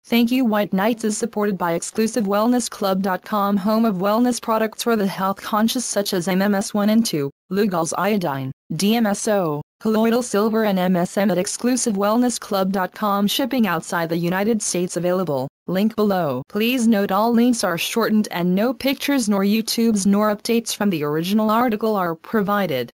Thank You White Knights is supported by ExclusiveWellnessClub.com, home of wellness products for the health conscious such as MMS1 and 2, Lugol's iodine, DMSO, colloidal silver and MSM at ExclusiveWellnessClub.com. Shipping outside the United States available. Link below. Please note all links are shortened and no pictures nor YouTubes nor updates from the original article are provided.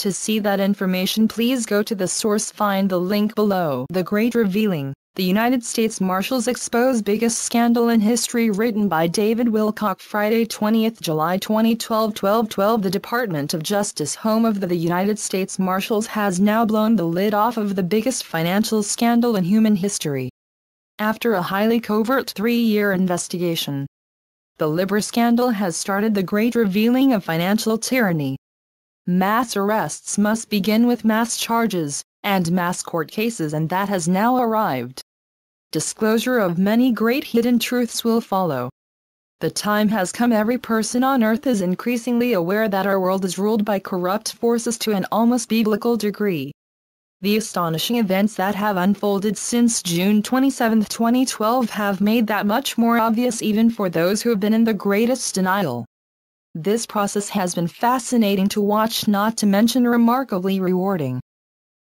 To see that information, please go to the source. Find the link below. The Great Revealing. The United States Marshals expose biggest scandal in history, written by David Wilcocks. Friday, 20th July 2012, 12:12. The Department of Justice, home of the United States Marshals, has now blown the lid off of the biggest financial scandal in human history. After a highly covert 3-year investigation, the Libra scandal has started the great revealing of financial tyranny. Mass arrests must begin with mass charges and mass court cases, and that has now arrived. Disclosure of many great hidden truths will follow. The time has come. Every person on earth is increasingly aware that our world is ruled by corrupt forces to an almost biblical degree. The astonishing events that have unfolded since June 27, 2012 have made that much more obvious even for those who have been in the greatest denial. This process has been fascinating to watch, not to mention remarkably rewarding.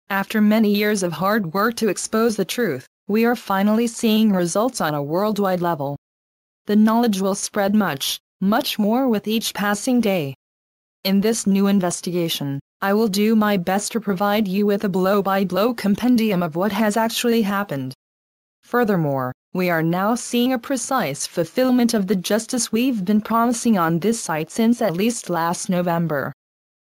After many years of hard work to expose the truth, we are finally seeing results on a worldwide level. The knowledge will spread much, much more with each passing day. In this new investigation, I will do my best to provide you with a blow-by-blow compendium of what has actually happened. Furthermore, we are now seeing a precise fulfillment of the justice we've been promising on this site since at least last November.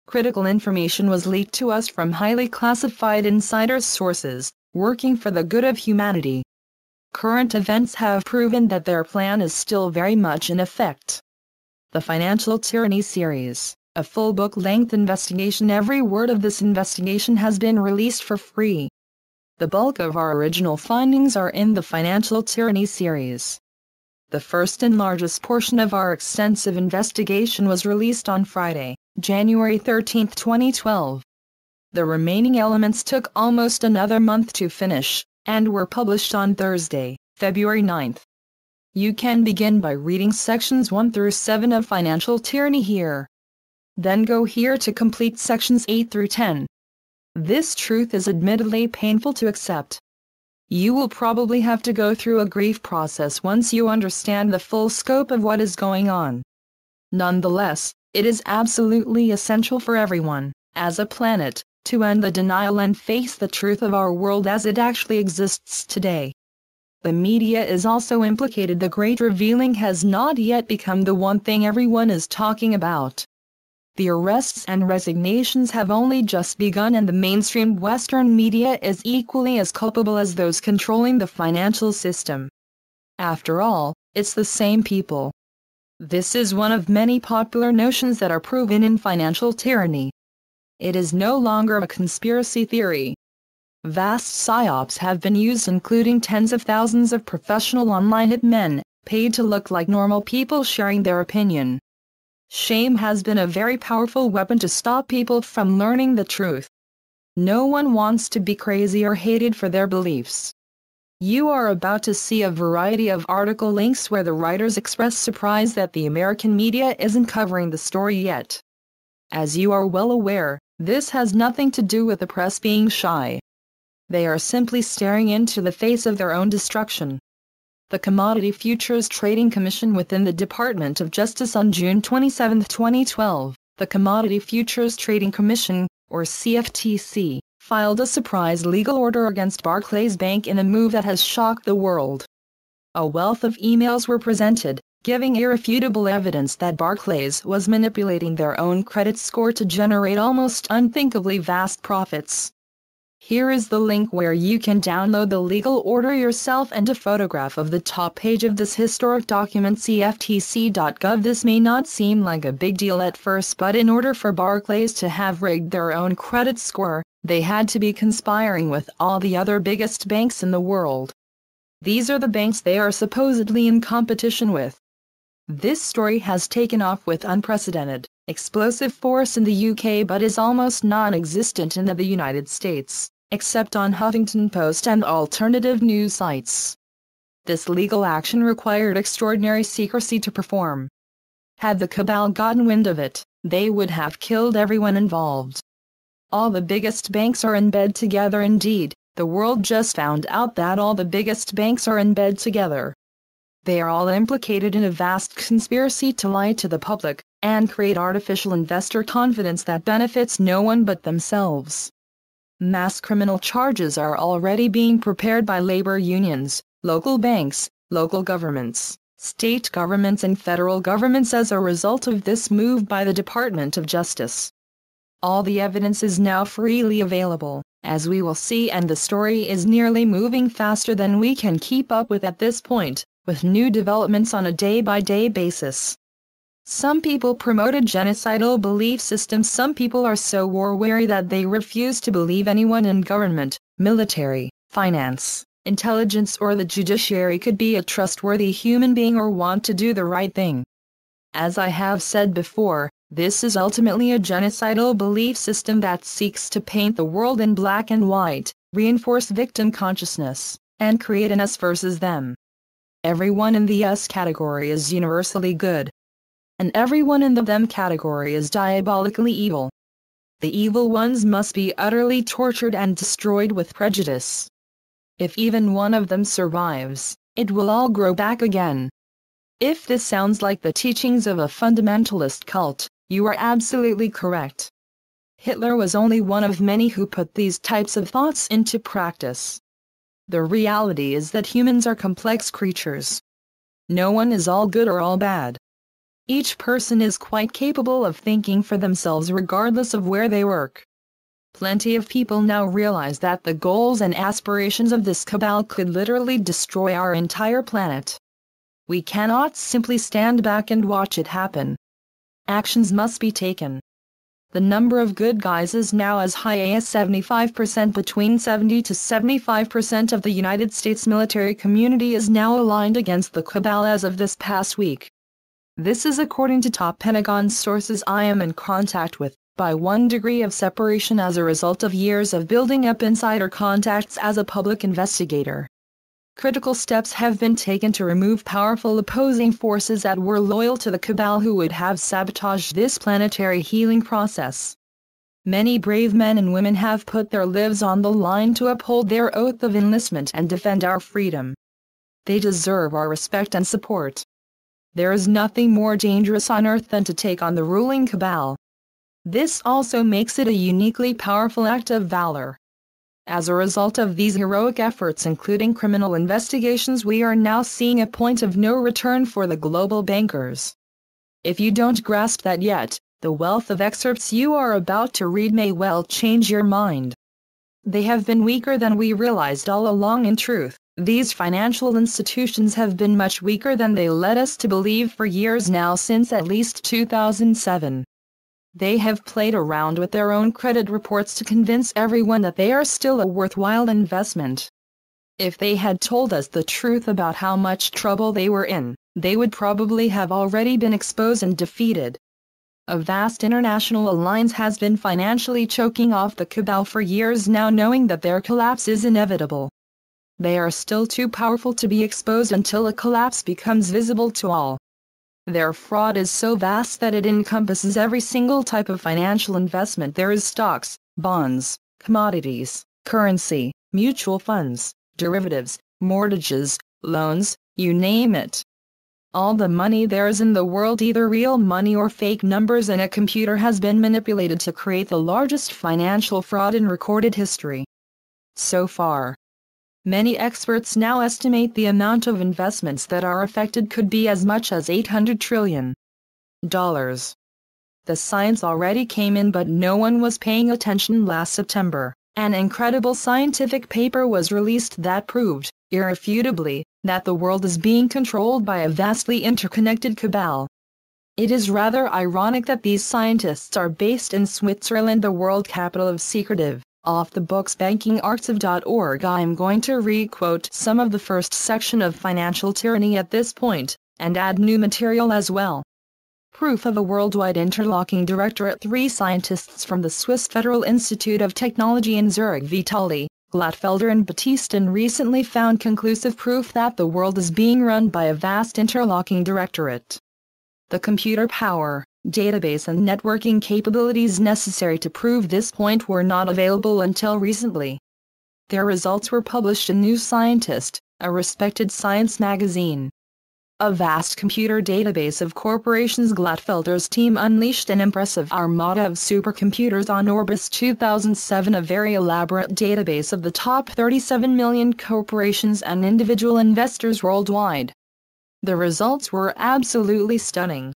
Critical information was leaked to us from highly classified insider sources, working for the good of humanity. Current events have proven that their plan is still very much in effect. The Financial Tyranny series, a full book-length investigation. Every word of this investigation has been released for free. The bulk of our original findings are in the Financial Tyranny series. The first and largest portion of our extensive investigation was released on Friday, January 13, 2012. The remaining elements took almost another month to finish, and were published on Thursday, February 9. You can begin by reading sections 1 through 7 of Financial Tyranny here. Then go here to complete sections 8 through 10. This truth is admittedly painful to accept. You will probably have to go through a grief process once you understand the full scope of what is going on. Nonetheless, it is absolutely essential for everyone, as a planet, to end the denial and face the truth of our world as it actually exists today. The media is also implicated. The great revealing has not yet become the one thing everyone is talking about. The arrests and resignations have only just begun, and the mainstream Western media is equally as culpable as those controlling the financial system. After all, it's the same people. This is one of many popular notions that are proven in Financial Tyranny. It is no longer a conspiracy theory. Vast psyops have been used, including tens of thousands of professional online hitmen, paid to look like normal people sharing their opinion. Shame has been a very powerful weapon to stop people from learning the truth. No one wants to be crazy or hated for their beliefs. You are about to see a variety of article links where the writers express surprise that the American media isn't covering the story yet. As you are well aware, this has nothing to do with the press being shy. They are simply staring into the face of their own destruction. The Commodity Futures Trading Commission within the Department of Justice on June 27, 2012, the Commodity Futures Trading Commission, or CFTC, filed a surprise legal order against Barclays Bank in a move that has shocked the world. A wealth of emails were presented, giving irrefutable evidence that Barclays was manipulating their own credit score to generate almost unthinkably vast profits. Here is the link where you can download the legal order yourself and a photograph of the top page of this historic document, cftc.gov. This may not seem like a big deal at first, but in order for Barclays to have rigged their own credit score, they had to be conspiring with all the other biggest banks in the world. These are the banks they are supposedly in competition with. This story has taken off with unprecedented, explosive force in the UK but is almost non-existent in the United States, except on Huffington Post and alternative news sites. This legal action required extraordinary secrecy to perform. Had the cabal gotten wind of it, they would have killed everyone involved. All the biggest banks are in bed together. Indeed, the world just found out that all the biggest banks are in bed together. They are all implicated in a vast conspiracy to lie to the public, and create artificial investor confidence that benefits no one but themselves. Mass criminal charges are already being prepared by labor unions, local banks, local governments, state governments and federal governments as a result of this move by the Department of Justice. All the evidence is now freely available, as we will see, and the story is nearly moving faster than we can keep up with at this point, with new developments on a day-by-day basis. Some people promote a genocidal belief system. Some people are so war-weary that they refuse to believe anyone in government, military, finance, intelligence or the judiciary could be a trustworthy human being or want to do the right thing. As I have said before, this is ultimately a genocidal belief system that seeks to paint the world in black and white, reinforce victim consciousness, and create an us versus them. Everyone in the us category is universally good, and everyone in the them category is diabolically evil. The evil ones must be utterly tortured and destroyed with prejudice. If even one of them survives, it will all grow back again. If this sounds like the teachings of a fundamentalist cult, you are absolutely correct. Hitler was only one of many who put these types of thoughts into practice. The reality is that humans are complex creatures. No one is all good or all bad. Each person is quite capable of thinking for themselves regardless of where they work. Plenty of people now realize that the goals and aspirations of this cabal could literally destroy our entire planet. We cannot simply stand back and watch it happen. Actions must be taken. The number of good guys is now as high as 75%. Between 70 to 75% of the United States military community is now aligned against the cabal as of this past week. This is according to top Pentagon sources I am in contact with. By one degree of separation as a result of years of building up insider contacts as a public investigator. Critical steps have been taken to remove powerful opposing forces that were loyal to the cabal who would have sabotaged this planetary healing process. Many brave men and women have put their lives on the line to uphold their oath of enlistment and defend our freedom. They deserve our respect and support. There is nothing more dangerous on earth than to take on the ruling cabal. This also makes it a uniquely powerful act of valor. As a result of these heroic efforts, including criminal investigations, we are now seeing a point of no return for the global bankers. If you don't grasp that yet, the wealth of excerpts you are about to read may well change your mind. They have been weaker than we realized all along. In truth, these financial institutions have been much weaker than they led us to believe for years now, since at least 2007. They have played around with their own credit reports to convince everyone that they are still a worthwhile investment. If they had told us the truth about how much trouble they were in, they would probably have already been exposed and defeated. A vast international alliance has been financially choking off the cabal for years now, knowing that their collapse is inevitable. They are still too powerful to be exposed until a collapse becomes visible to all. Their fraud is so vast that it encompasses every single type of financial investment there is: stocks, bonds, commodities, currency, mutual funds, derivatives, mortgages, loans, you name it. All the money there is in the world, either real money or fake numbers in a computer, has been manipulated to create the largest financial fraud in recorded history. So far, many experts now estimate the amount of investments that are affected could be as much as $800 trillion. The science already came in, but no one was paying attention. Last September, an incredible scientific paper was released that proved, irrefutably, that the world is being controlled by a vastly interconnected cabal. It is rather ironic that these scientists are based in Switzerland, the world capital of secretive, off-the-books bankingarchive.org. I am going to re-quote some of the first section of Financial Tyranny at this point, and add new material as well. Proof of a worldwide interlocking directorate. 3 scientists from the Swiss Federal Institute of Technology in Zurich, Vitali, Glatfelder and Battiston recently found conclusive proof that the world is being run by a vast interlocking directorate. The computer power, database and networking capabilities necessary to prove this point were not available until recently. Their results were published in New Scientist, a respected science magazine. A vast computer database of corporations. Glatfelder's team unleashed an impressive armada of supercomputers on Orbis 2007, a very elaborate database of the top 37 million corporations and individual investors worldwide. The results were absolutely stunning.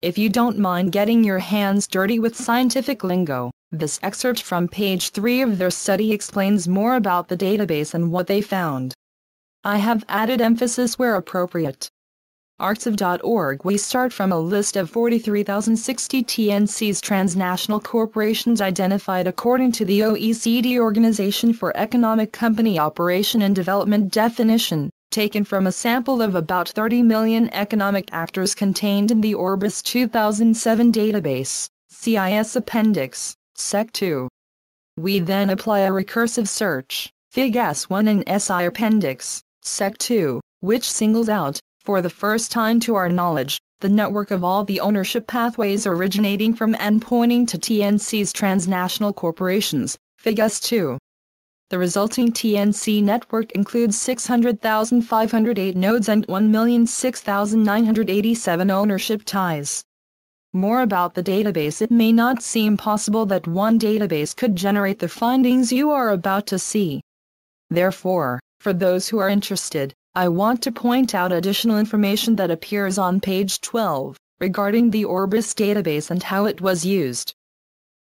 If you don't mind getting your hands dirty with scientific lingo, this excerpt from page 3 of their study explains more about the database and what they found. I have added emphasis where appropriate. Arxiv.org. We start from a list of 43,060 TNCs, transnational corporations identified according to the OECD Organization for Economic Company Operation and Development definition, taken from a sample of about 30 million economic actors contained in the Orbis 2007 database, CIS Appendix, Sec 2. We then apply a recursive search, Fig S1 and SI Appendix, Sec 2, which singles out, for the first time to our knowledge, the network of all the ownership pathways originating from and pointing to TNC's transnational corporations, Fig S2. The resulting TNC network includes 600,508 nodes and 1,006,987 ownership ties. More about the database. It may not seem possible that one database could generate the findings you are about to see. Therefore, for those who are interested, I want to point out additional information that appears on page 12, regarding the Orbis database and how it was used.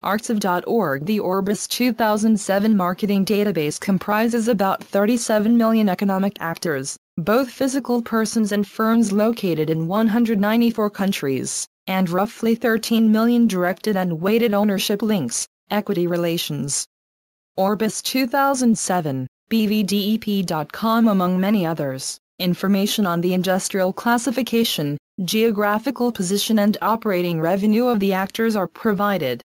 Arxiv.org. The Orbis 2007 marketing database comprises about 37 million economic actors, both physical persons and firms located in 194 countries, and roughly 13 million directed and weighted ownership links, equity relations. Orbis 2007. BVDEP.com. Among many others, information on the industrial classification, geographical position and operating revenue of the actors are provided.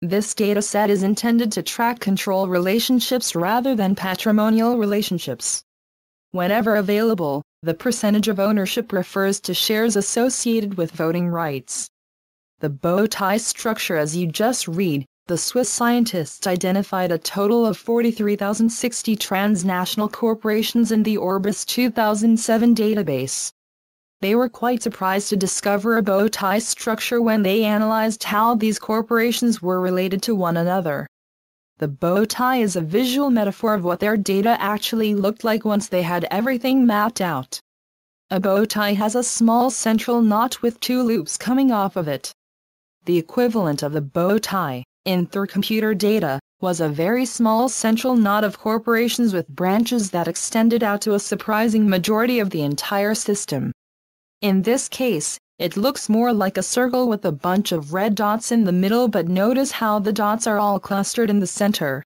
This dataset is intended to track control relationships rather than patrimonial relationships. Whenever available, the percentage of ownership refers to shares associated with voting rights. The bow tie structure. As you just read, the Swiss scientists identified a total of 43,060 transnational corporations in the Orbis 2007 database. They were quite surprised to discover a bow tie structure when they analyzed how these corporations were related to one another. The bow tie is a visual metaphor of what their data actually looked like once they had everything mapped out. A bow tie has a small central knot with two loops coming off of it. The equivalent of the bow tie, in their computer data, was a very small central knot of corporations with branches that extended out to a surprising majority of the entire system. In this case, it looks more like a circle with a bunch of red dots in the middle, but notice how the dots are all clustered in the center.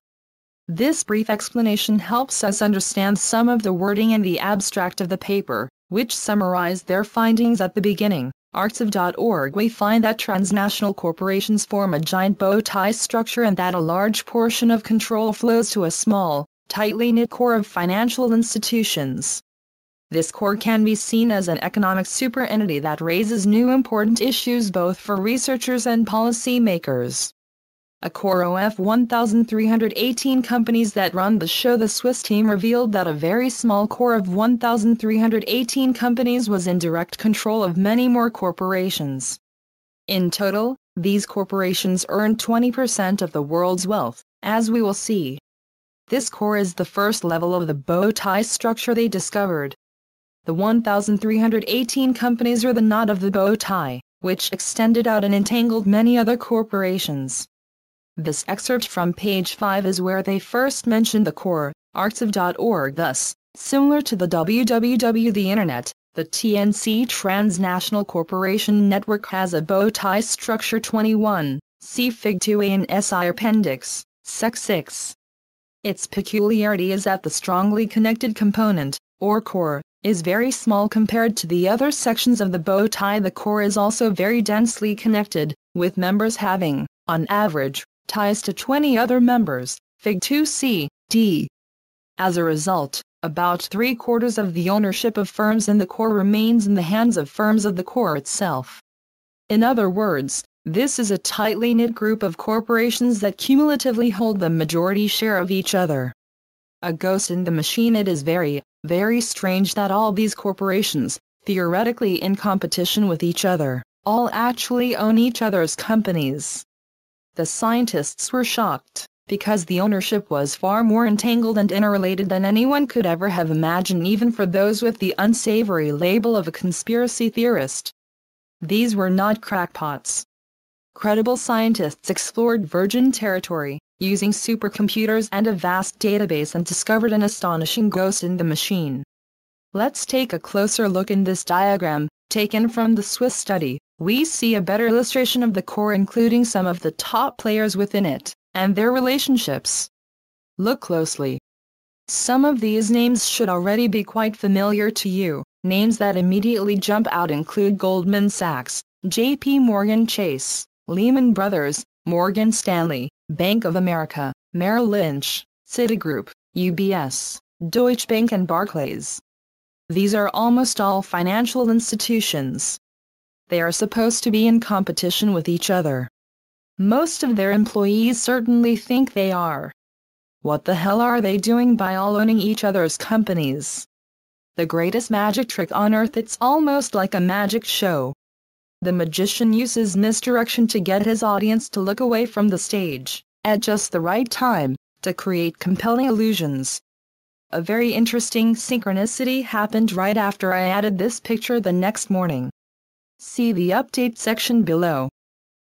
This brief explanation helps us understand some of the wording in the abstract of the paper, which summarized their findings at the beginning. Arxiv.org. We find that transnational corporations form a giant bow tie structure and that a large portion of control flows to a small, tightly knit core of financial institutions. This core can be seen as an economic superentity that raises new important issues both for researchers and policymakers. A core of 1,318 companies that run the show. The Swiss team revealed that a very small core of 1,318 companies was in direct control of many more corporations. In total, these corporations earn 20% of the world's wealth, as we will see. This core is the first level of the bow tie structure they discovered. The 1,318 companies are the knot of the bow tie, which extended out and entangled many other corporations. This excerpt from page 5 is where they first mentioned the core. Arxiv.org. Thus, similar to the www the Internet, the TNC Transnational Corporation Network has a bow tie structure. 21, see Fig 2a in SI Appendix, Sec 6. Its peculiarity is that the strongly connected component, or core, is very small compared to the other sections of the bow tie. The core is also very densely connected, with members having, on average, ties to 20 other members, Fig 2c, d. As a result, about 3/4 of the ownership of firms in the core remains in the hands of firms of the core itself. In other words, this is a tightly knit group of corporations that cumulatively hold the majority share of each other. A ghost in the machine. It is very, very strange that all these corporations, theoretically in competition with each other, all actually own each other's companies. The scientists were shocked, because the ownership was far more entangled and interrelated than anyone could ever have imagined, even for those with the unsavory label of a conspiracy theorist. These were not crackpots. Credible scientists explored virgin territory, using supercomputers and a vast database, and discovered an astonishing ghost in the machine. Let's take a closer look. In this diagram, taken from the Swiss study, we see a better illustration of the core, including some of the top players within it, and their relationships. Look closely. Some of these names should already be quite familiar to you. Names that immediately jump out include Goldman Sachs, J.P. Morgan Chase, Lehman Brothers, Morgan Stanley, Bank of America, Merrill Lynch, Citigroup, UBS, Deutsche Bank and Barclays. These are almost all financial institutions. They are supposed to be in competition with each other. Most of their employees certainly think they are. What the hell are they doing by all owning each other's companies? The greatest magic trick on earth. It's almost like a magic show. The magician uses misdirection to get his audience to look away from the stage, at just the right time, to create compelling illusions. A very interesting synchronicity happened right after I added this picture the next morning. See the update section below.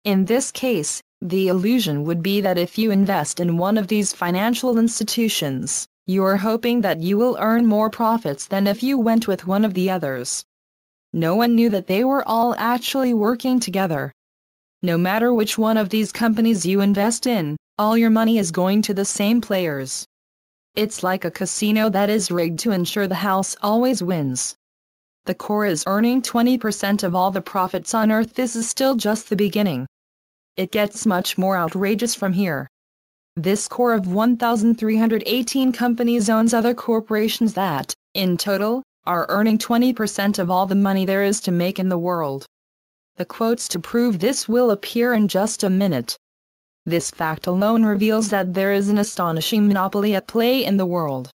In this case, the illusion would be that if you invest in one of these financial institutions, you are hoping that you will earn more profits than if you went with one of the others. No one knew that they were all actually working together. No matter which one of these companies you invest in, all your money is going to the same players. It's like a casino that is rigged to ensure the house always wins. The core is earning 20% of all the profits on earth. This is still just the beginning. It gets much more outrageous from here. This core of 1,318 companies owns other corporations that, in total, are earning 20% of all the money there is to make in the world. The quotes to prove this will appear in just a minute. This fact alone reveals that there is an astonishing monopoly at play in the world.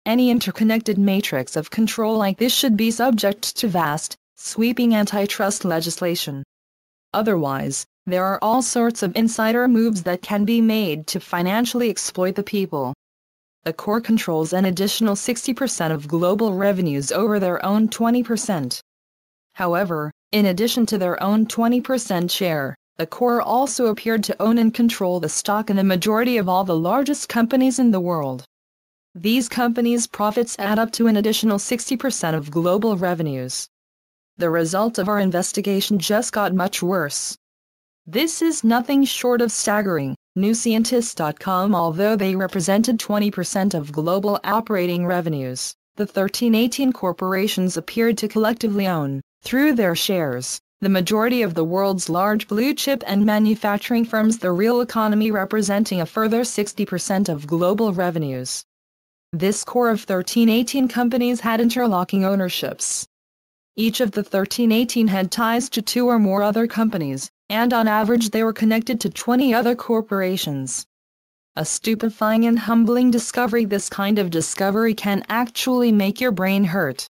Any interconnected matrix of control like this should be subject to vast, sweeping antitrust legislation. Otherwise, there are all sorts of insider moves that can be made to financially exploit the people. The core controls an additional 60% of global revenues over their own 20%. However, in addition to their own 20% share, the core also appeared to own and control the stock in a majority of all the largest companies in the world. These companies' profits add up to an additional 60% of global revenues. The result of our investigation just got much worse. This is nothing short of staggering. NewScientist.com. Although they represented 20% of global operating revenues, the 1318 corporations appeared to collectively own, through their shares, the majority of the world's large blue-chip and manufacturing firms, the real economy representing a further 60% of global revenues. This core of 1318 companies had interlocking ownerships. Each of the 1318 had ties to 2 or more other companies, and on average they were connected to 20 other corporations. A stupefying and humbling discovery. This kind of discovery can actually make your brain hurt.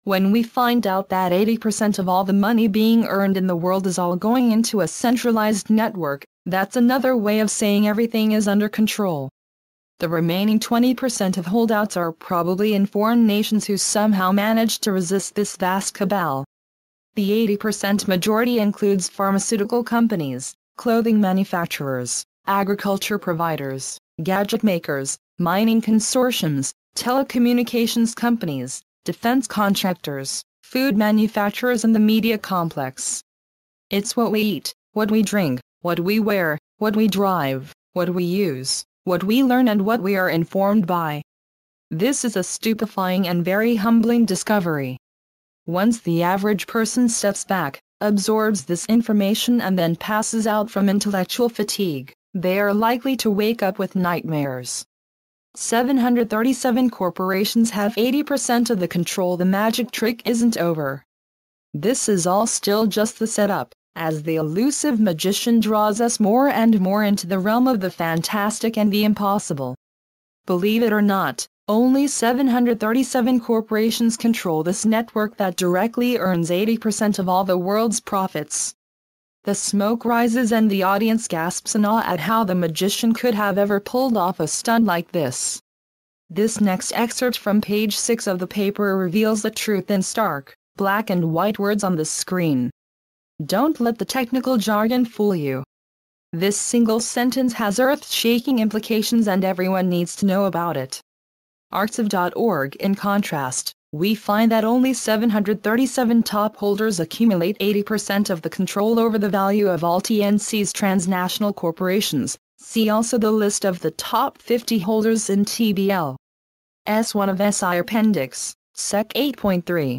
When we find out that 80% of all the money being earned in the world is all going into a centralized network, that's another way of saying everything is under control. The remaining 20% of holdouts are probably in foreign nations who somehow managed to resist this vast cabal. The 80% majority includes pharmaceutical companies, clothing manufacturers, agriculture providers, gadget makers, mining consortiums, telecommunications companies, defense contractors, food manufacturers, and the media complex. It's what we eat, what we drink, what we wear, what we drive, what we use, what we learn, and what we are informed by. This is a stupefying and very humbling discovery. Once the average person steps back, absorbs this information, and then passes out from intellectual fatigue, they are likely to wake up with nightmares. 737 corporations have 80% of the control. The magic trick isn't over. This is all still just the setup, as the elusive magician draws us more and more into the realm of the fantastic and the impossible. Believe it or not, only 737 corporations control this network that directly earns 80% of all the world's profits. The smoke rises and the audience gasps in awe at how the magician could have ever pulled off a stunt like this. This next excerpt from page 6 of the paper reveals the truth in stark, black and white words on the screen. Don't let the technical jargon fool you. This single sentence has earth-shaking implications and everyone needs to know about it. Archive.org. In contrast, we find that only 737 top holders accumulate 80% of the control over the value of all TNC's transnational corporations. See also the list of the top 50 holders in TBL. S1 of SI Appendix, Sec 8.3.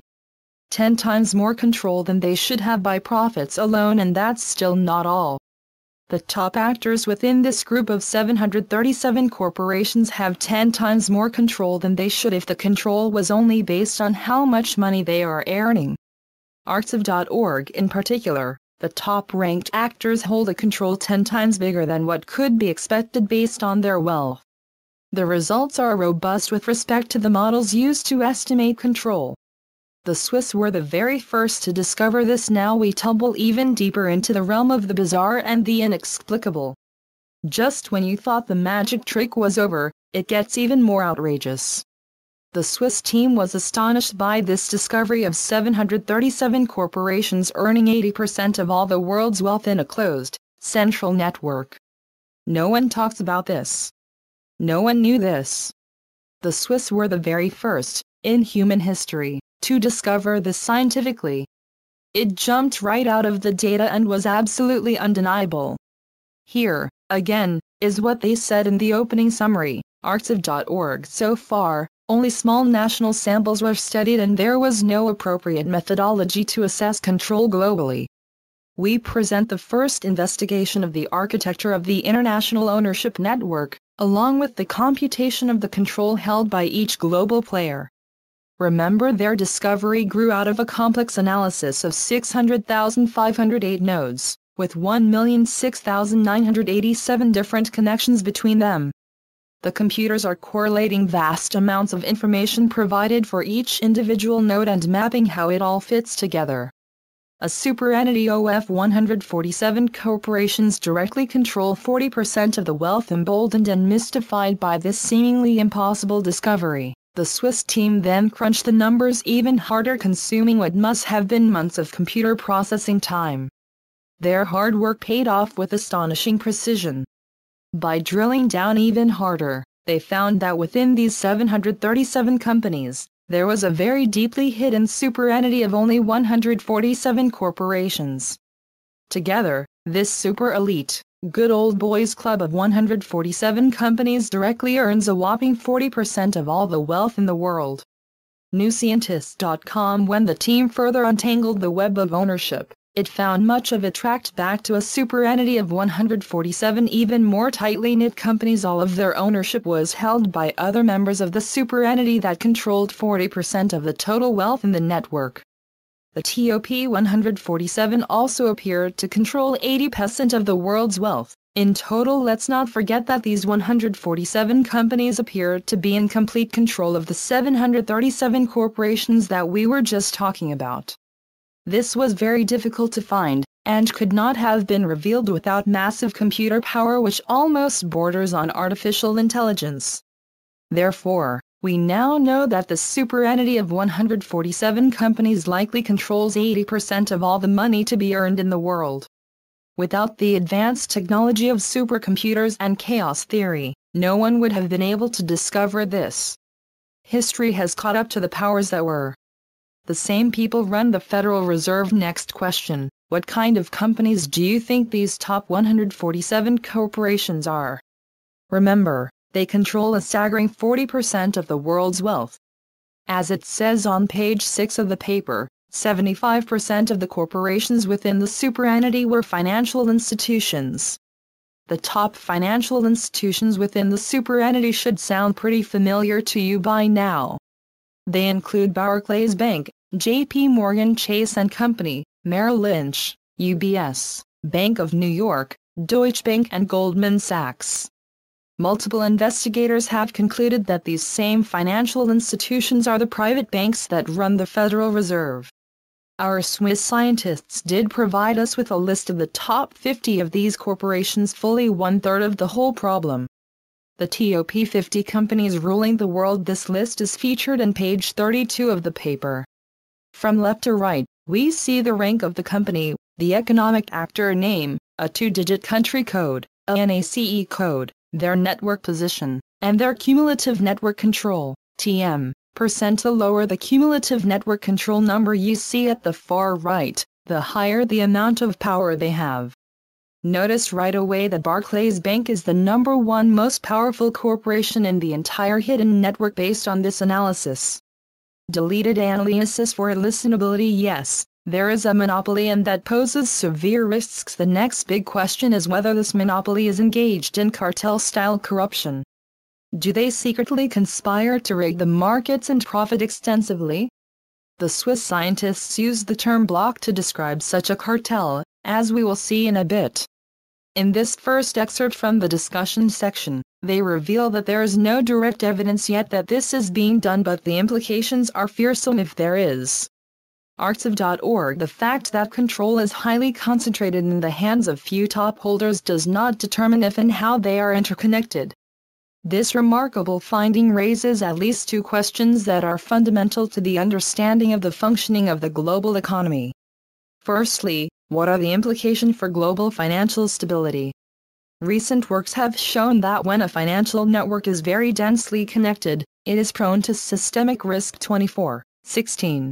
10 times more control than they should have by profits alone, and that's still not all. The top actors within this group of 737 corporations have 10 times more control than they should if the control was only based on how much money they are earning. Archive.org. In particular, the top-ranked actors hold a control 10 times bigger than what could be expected based on their wealth. The results are robust with respect to the models used to estimate control. The Swiss were the very first to discover this. Now we tumble even deeper into the realm of the bizarre and the inexplicable. Just when you thought the magic trick was over, it gets even more outrageous. The Swiss team was astonished by this discovery of 737 corporations earning 80% of all the world's wealth in a closed, central network. No one talks about this. No one knew this. The Swiss were the very first, in human history, to discover this scientifically. It jumped right out of the data and was absolutely undeniable. Here, again, is what they said in the opening summary. Archive.org. So far, only small national samples were studied and there was no appropriate methodology to assess control globally. We present the first investigation of the architecture of the international ownership network, along with the computation of the control held by each global player. Remember, their discovery grew out of a complex analysis of 600,508 nodes, with 1,006,987 different connections between them. The computers are correlating vast amounts of information provided for each individual node and mapping how it all fits together. A superentity of 147 corporations directly control 40% of the wealth. Emboldened and mystified by this seemingly impossible discovery, the Swiss team then crunched the numbers even harder, consuming what must have been months of computer processing time. Their hard work paid off with astonishing precision. By drilling down even harder, they found that within these 737 companies, there was a very deeply hidden superentity of only 147 corporations. Together, this super elite, good old boys club of 147 companies directly earns a whopping 40% of all the wealth in the world. NewScientist.com. When the team further untangled the web of ownership, it found much of it tracked back to a superentity of 147 even more tightly knit companies. All of their ownership was held by other members of the superentity that controlled 40% of the total wealth in the network. The top 147 also appeared to control 80% of the world's wealth. In total, let's not forget that these 147 companies appeared to be in complete control of the 737 corporations that we were just talking about. This was very difficult to find, and could not have been revealed without massive computer power which almost borders on artificial intelligence. Therefore, we now know that the superentity of 147 companies likely controls 80% of all the money to be earned in the world. Without the advanced technology of supercomputers and chaos theory, no one would have been able to discover this. History has caught up to the powers that were. The same people run the Federal Reserve. Next question: what kind of companies do you think these top 147 corporations are? Remember, they control a staggering 40% of the world's wealth. As it says on page 6 of the paper, 75% of the corporations within the superentity were financial institutions. The top financial institutions within the superentity should sound pretty familiar to you by now. They include Barclays Bank, J.P. Morgan Chase & Company, Merrill Lynch, UBS, Bank of New York, Deutsche Bank and Goldman Sachs. Multiple investigators have concluded that these same financial institutions are the private banks that run the Federal Reserve. Our Swiss scientists did provide us with a list of the top 50 of these corporations, fully one-third of the whole problem. The top 50 companies ruling the world. This list is featured on page 32 of the paper. From left to right, we see the rank of the company, the economic actor name, a 2-digit country code, a NACE code, their network position, and their cumulative network control, TM. The lower the cumulative network control number you see at the far right, the higher the amount of power they have. Notice right away that Barclays Bank is the #1 most powerful corporation in the entire hidden network based on this analysis. Deleted analysis for listenability. Yes, there is a monopoly and that poses severe risks. The next big question is whether this monopoly is engaged in cartel-style corruption. Do they secretly conspire to rig the markets and profit extensively? The Swiss scientists use the term bloc to describe such a cartel, as we will see in a bit. In this first excerpt from the discussion section, they reveal that there is no direct evidence yet that this is being done, but the implications are fearsome if there is. Arxiv.org. The fact that control is highly concentrated in the hands of few top holders does not determine if and how they are interconnected. This remarkable finding raises at least two questions that are fundamental to the understanding of the functioning of the global economy. Firstly, what are the implications for global financial stability? Recent works have shown that when a financial network is very densely connected, it is prone to systemic risk. 24:16.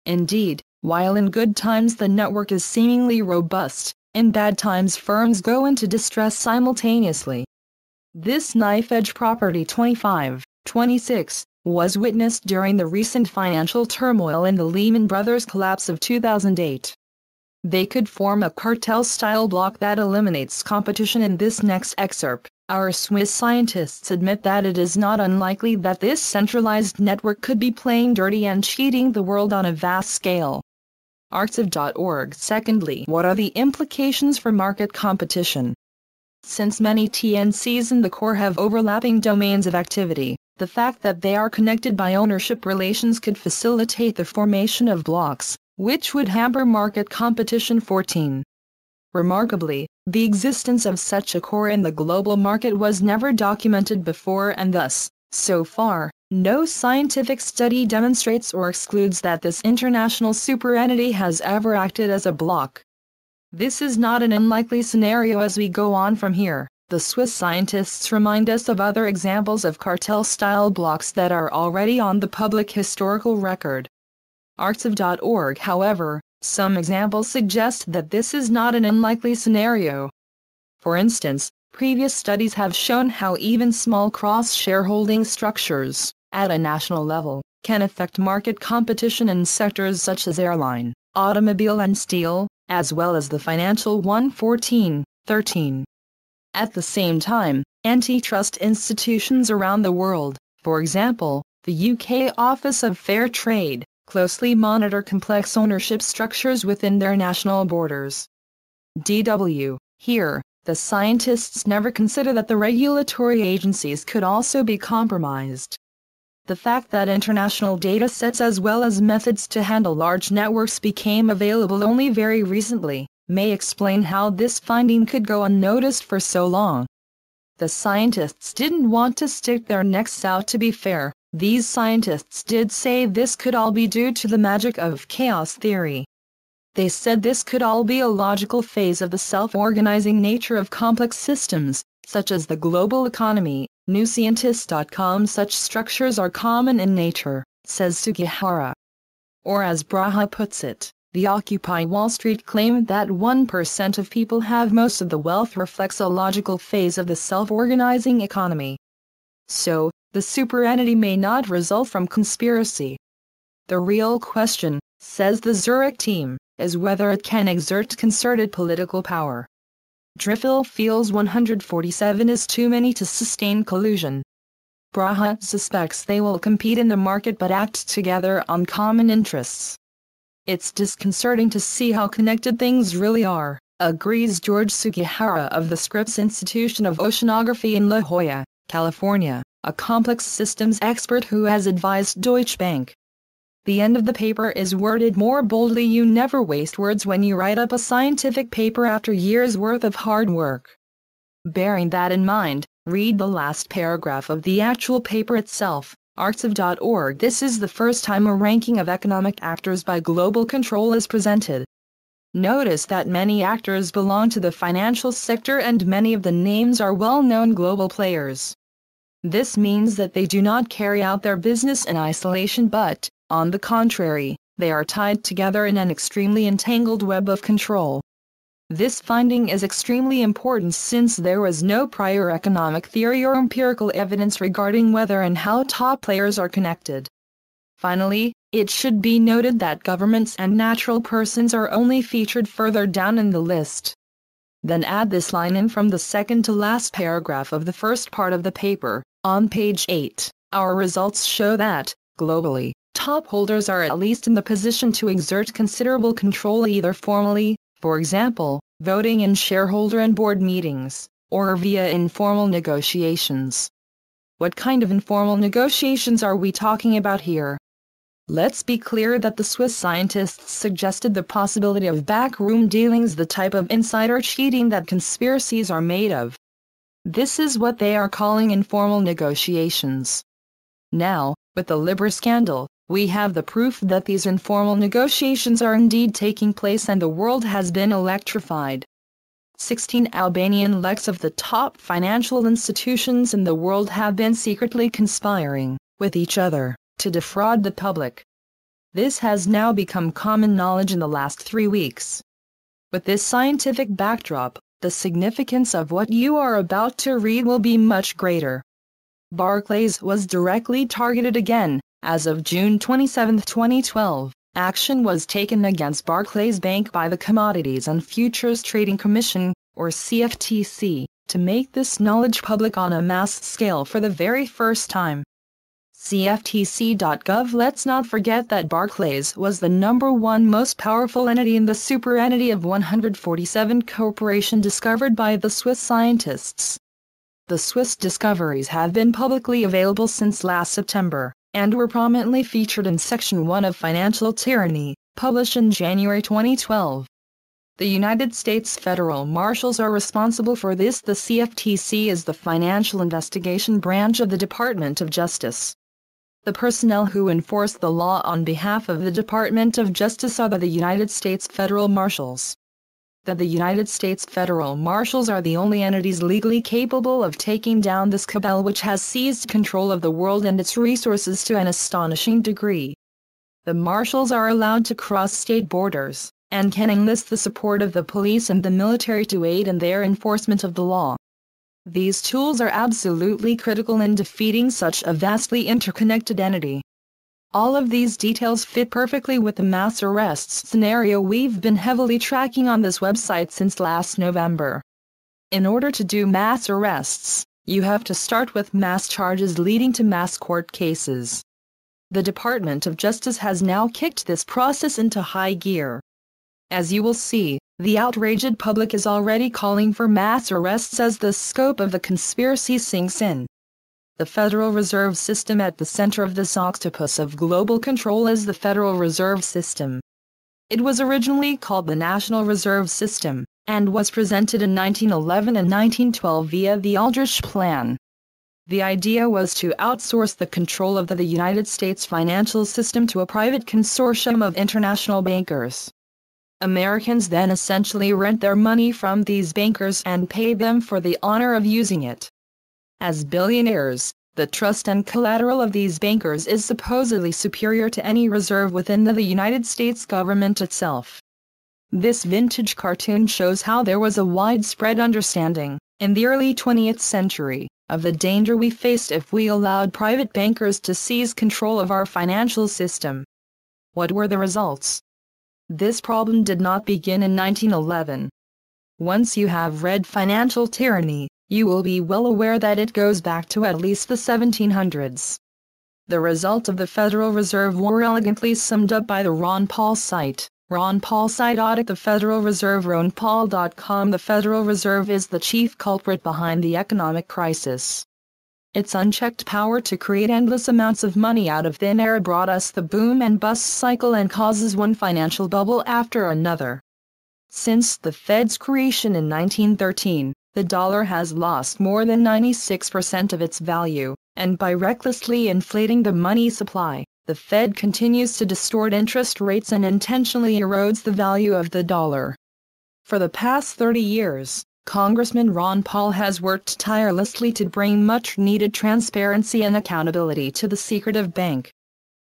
Indeed, while in good times the network is seemingly robust, in bad times firms go into distress simultaneously. This knife-edge property 25:26 was witnessed during the recent financial turmoil in the Lehman Brothers collapse of 2008. They could form a cartel-style bloc that eliminates competition. In this next excerpt, our Swiss scientists admit that it is not unlikely that this centralized network could be playing dirty and cheating the world on a vast scale. Arxiv.org. Secondly, what are the implications for market competition? Since many TNCs in the core have overlapping domains of activity, the fact that they are connected by ownership relations could facilitate the formation of blocks, which would hamper market competition. 14. Remarkably, the existence of such a core in the global market was never documented before, and thus, so far, no scientific study demonstrates or excludes that this international superentity has ever acted as a bloc. This is not an unlikely scenario. As we go on from here, the Swiss scientists remind us of other examples of cartel-style blocks that are already on the public historical record. Arxiv.org. However, some examples suggest that this is not an unlikely scenario. For instance, previous studies have shown how even small cross-shareholding structures, at a national level, can affect market competition in sectors such as airline, automobile and steel, as well as the financial one. 14:13. At the same time, antitrust institutions around the world, for example, the UK Office of Fair Trade, closely monitor complex ownership structures within their national borders. DW. Here, the scientists never consider that the regulatory agencies could also be compromised. The fact that international data sets as well as methods to handle large networks became available only very recently, may explain how this finding could go unnoticed for so long. The scientists didn't want to stick their necks out. To be fair, these scientists did say this could all be due to the magic of chaos theory. They said this could all be a logical phase of the self-organizing nature of complex systems, such as the global economy. NewScientist.com. Such structures are common in nature, says Sugihara. Or as Braha puts it, the Occupy Wall Street claim that 1% of people have most of the wealth reflects a logical phase of the self-organizing economy. So, the superentity may not result from conspiracy. The real question, says the Zurich team, is whether it can exert concerted political power. Driffill feels 147 is too many to sustain collusion. Braha suspects they will compete in the market but act together on common interests. It's disconcerting to see how connected things really are, agrees George Sugihara of the Scripps Institution of Oceanography in La Jolla, California, a complex systems expert who has advised Deutsche Bank. The end of the paper is worded more boldly. You never waste words when you write up a scientific paper after years' worth of hard work. Bearing that in mind, read the last paragraph of the actual paper itself, arxiv.org. This is the first time a ranking of economic actors by global control is presented. Notice that many actors belong to the financial sector and many of the names are well-known global players. This means that they do not carry out their business in isolation but, on the contrary, they are tied together in an extremely entangled web of control. This finding is extremely important since there was no prior economic theory or empirical evidence regarding whether and how top players are connected. Finally, it should be noted that governments and natural persons are only featured further down in the list. Then add this line in from the second to last paragraph of the first part of the paper, on page 8. Our results show that, globally, top holders are at least in the position to exert considerable control either formally, for example, voting in shareholder and board meetings, or via informal negotiations. What kind of informal negotiations are we talking about here? Let's be clear that the Swiss scientists suggested the possibility of backroom dealings, the type of insider cheating that conspiracies are made of. This is what they are calling informal negotiations. Now, with the Libra scandal, we have the proof that these informal negotiations are indeed taking place and the world has been electrified. 16 Albanian legs of the top financial institutions in the world have been secretly conspiring with each other to defraud the public. This has now become common knowledge in the last 3 weeks. With this scientific backdrop, the significance of what you are about to read will be much greater. Barclays was directly targeted again. As of June 27, 2012, action was taken against Barclays Bank by the Commodities and Futures Trading Commission, or CFTC, to make this knowledge public on a mass scale for the very first time. CFTC.gov. Let's not forget that Barclays was the #1 most powerful entity in the superentity of 147 corporation discovered by the Swiss scientists. The Swiss discoveries have been publicly available since last September, and were prominently featured in Section 1 of Financial Tyranny, published in January 2012. The United States Federal Marshals are responsible for this. The CFTC is the financial investigation branch of the Department of Justice. The personnel who enforce the law on behalf of the Department of Justice are the United States Federal Marshals. The United States Federal Marshals are the only entities legally capable of taking down this cabal which has seized control of the world and its resources to an astonishing degree. The Marshals are allowed to cross state borders, and can enlist the support of the police and the military to aid in their enforcement of the law. These tools are absolutely critical in defeating such a vastly interconnected entity. All of these details fit perfectly with the mass arrests scenario we've been heavily tracking on this website since last November. In order to do mass arrests, you have to start with mass charges leading to mass court cases. The Department of Justice has now kicked this process into high gear. As you will see, the outraged public is already calling for mass arrests as the scope of the conspiracy sinks in. The Federal Reserve System at the center of this octopus of global control is the Federal Reserve System. It was originally called the National Reserve System, and was presented in 1911 and 1912 via the Aldrich Plan. The idea was to outsource the control of the United States financial system to a private consortium of international bankers. Americans then essentially rent their money from these bankers and pay them for the honor of using it. As billionaires, the trust and collateral of these bankers is supposedly superior to any reserve within the United States government itself. This vintage cartoon shows how there was a widespread understanding, in the early 20th century, of the danger we faced if we allowed private bankers to seize control of our financial system. What were the results? This problem did not begin in 1911. Once you have read Financial Tyranny, you will be well aware that it goes back to at least the 1700s. The result of the Federal Reserve were elegantly summed up by the Ron Paul site. Ron Paul site audit the Federal Reserve. RonPaul.com. The Federal Reserve is the chief culprit behind the economic crisis. Its unchecked power to create endless amounts of money out of thin air brought us the boom and bust cycle and causes one financial bubble after another. Since the Fed's creation in 1913, the dollar has lost more than 96% of its value, and by recklessly inflating the money supply, the Fed continues to distort interest rates and intentionally erodes the value of the dollar. For the past 30 years, Congressman Ron Paul has worked tirelessly to bring much-needed transparency and accountability to the secretive bank.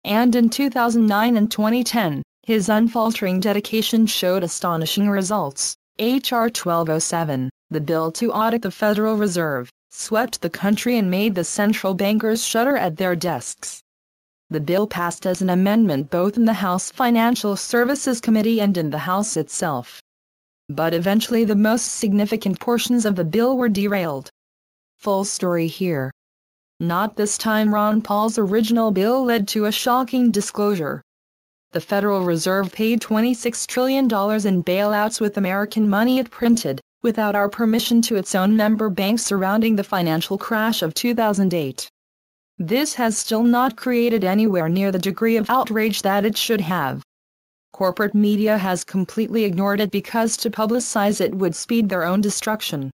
And in 2009 and 2010, his unfaltering dedication showed astonishing results. H.R. 1207, the bill to audit the Federal Reserve, swept the country and made the central bankers shudder at their desks. The bill passed as an amendment both in the House Financial Services Committee and in the House itself. But eventually the most significant portions of the bill were derailed. Full story here. Not this time. Ron Paul's original bill led to a shocking disclosure. The Federal Reserve paid $26 trillion in bailouts with American money it printed, without our permission, to its own member banks surrounding the financial crash of 2008. This has still not created anywhere near the degree of outrage that it should have. Corporate media has completely ignored it because to publicize it would speed their own destruction.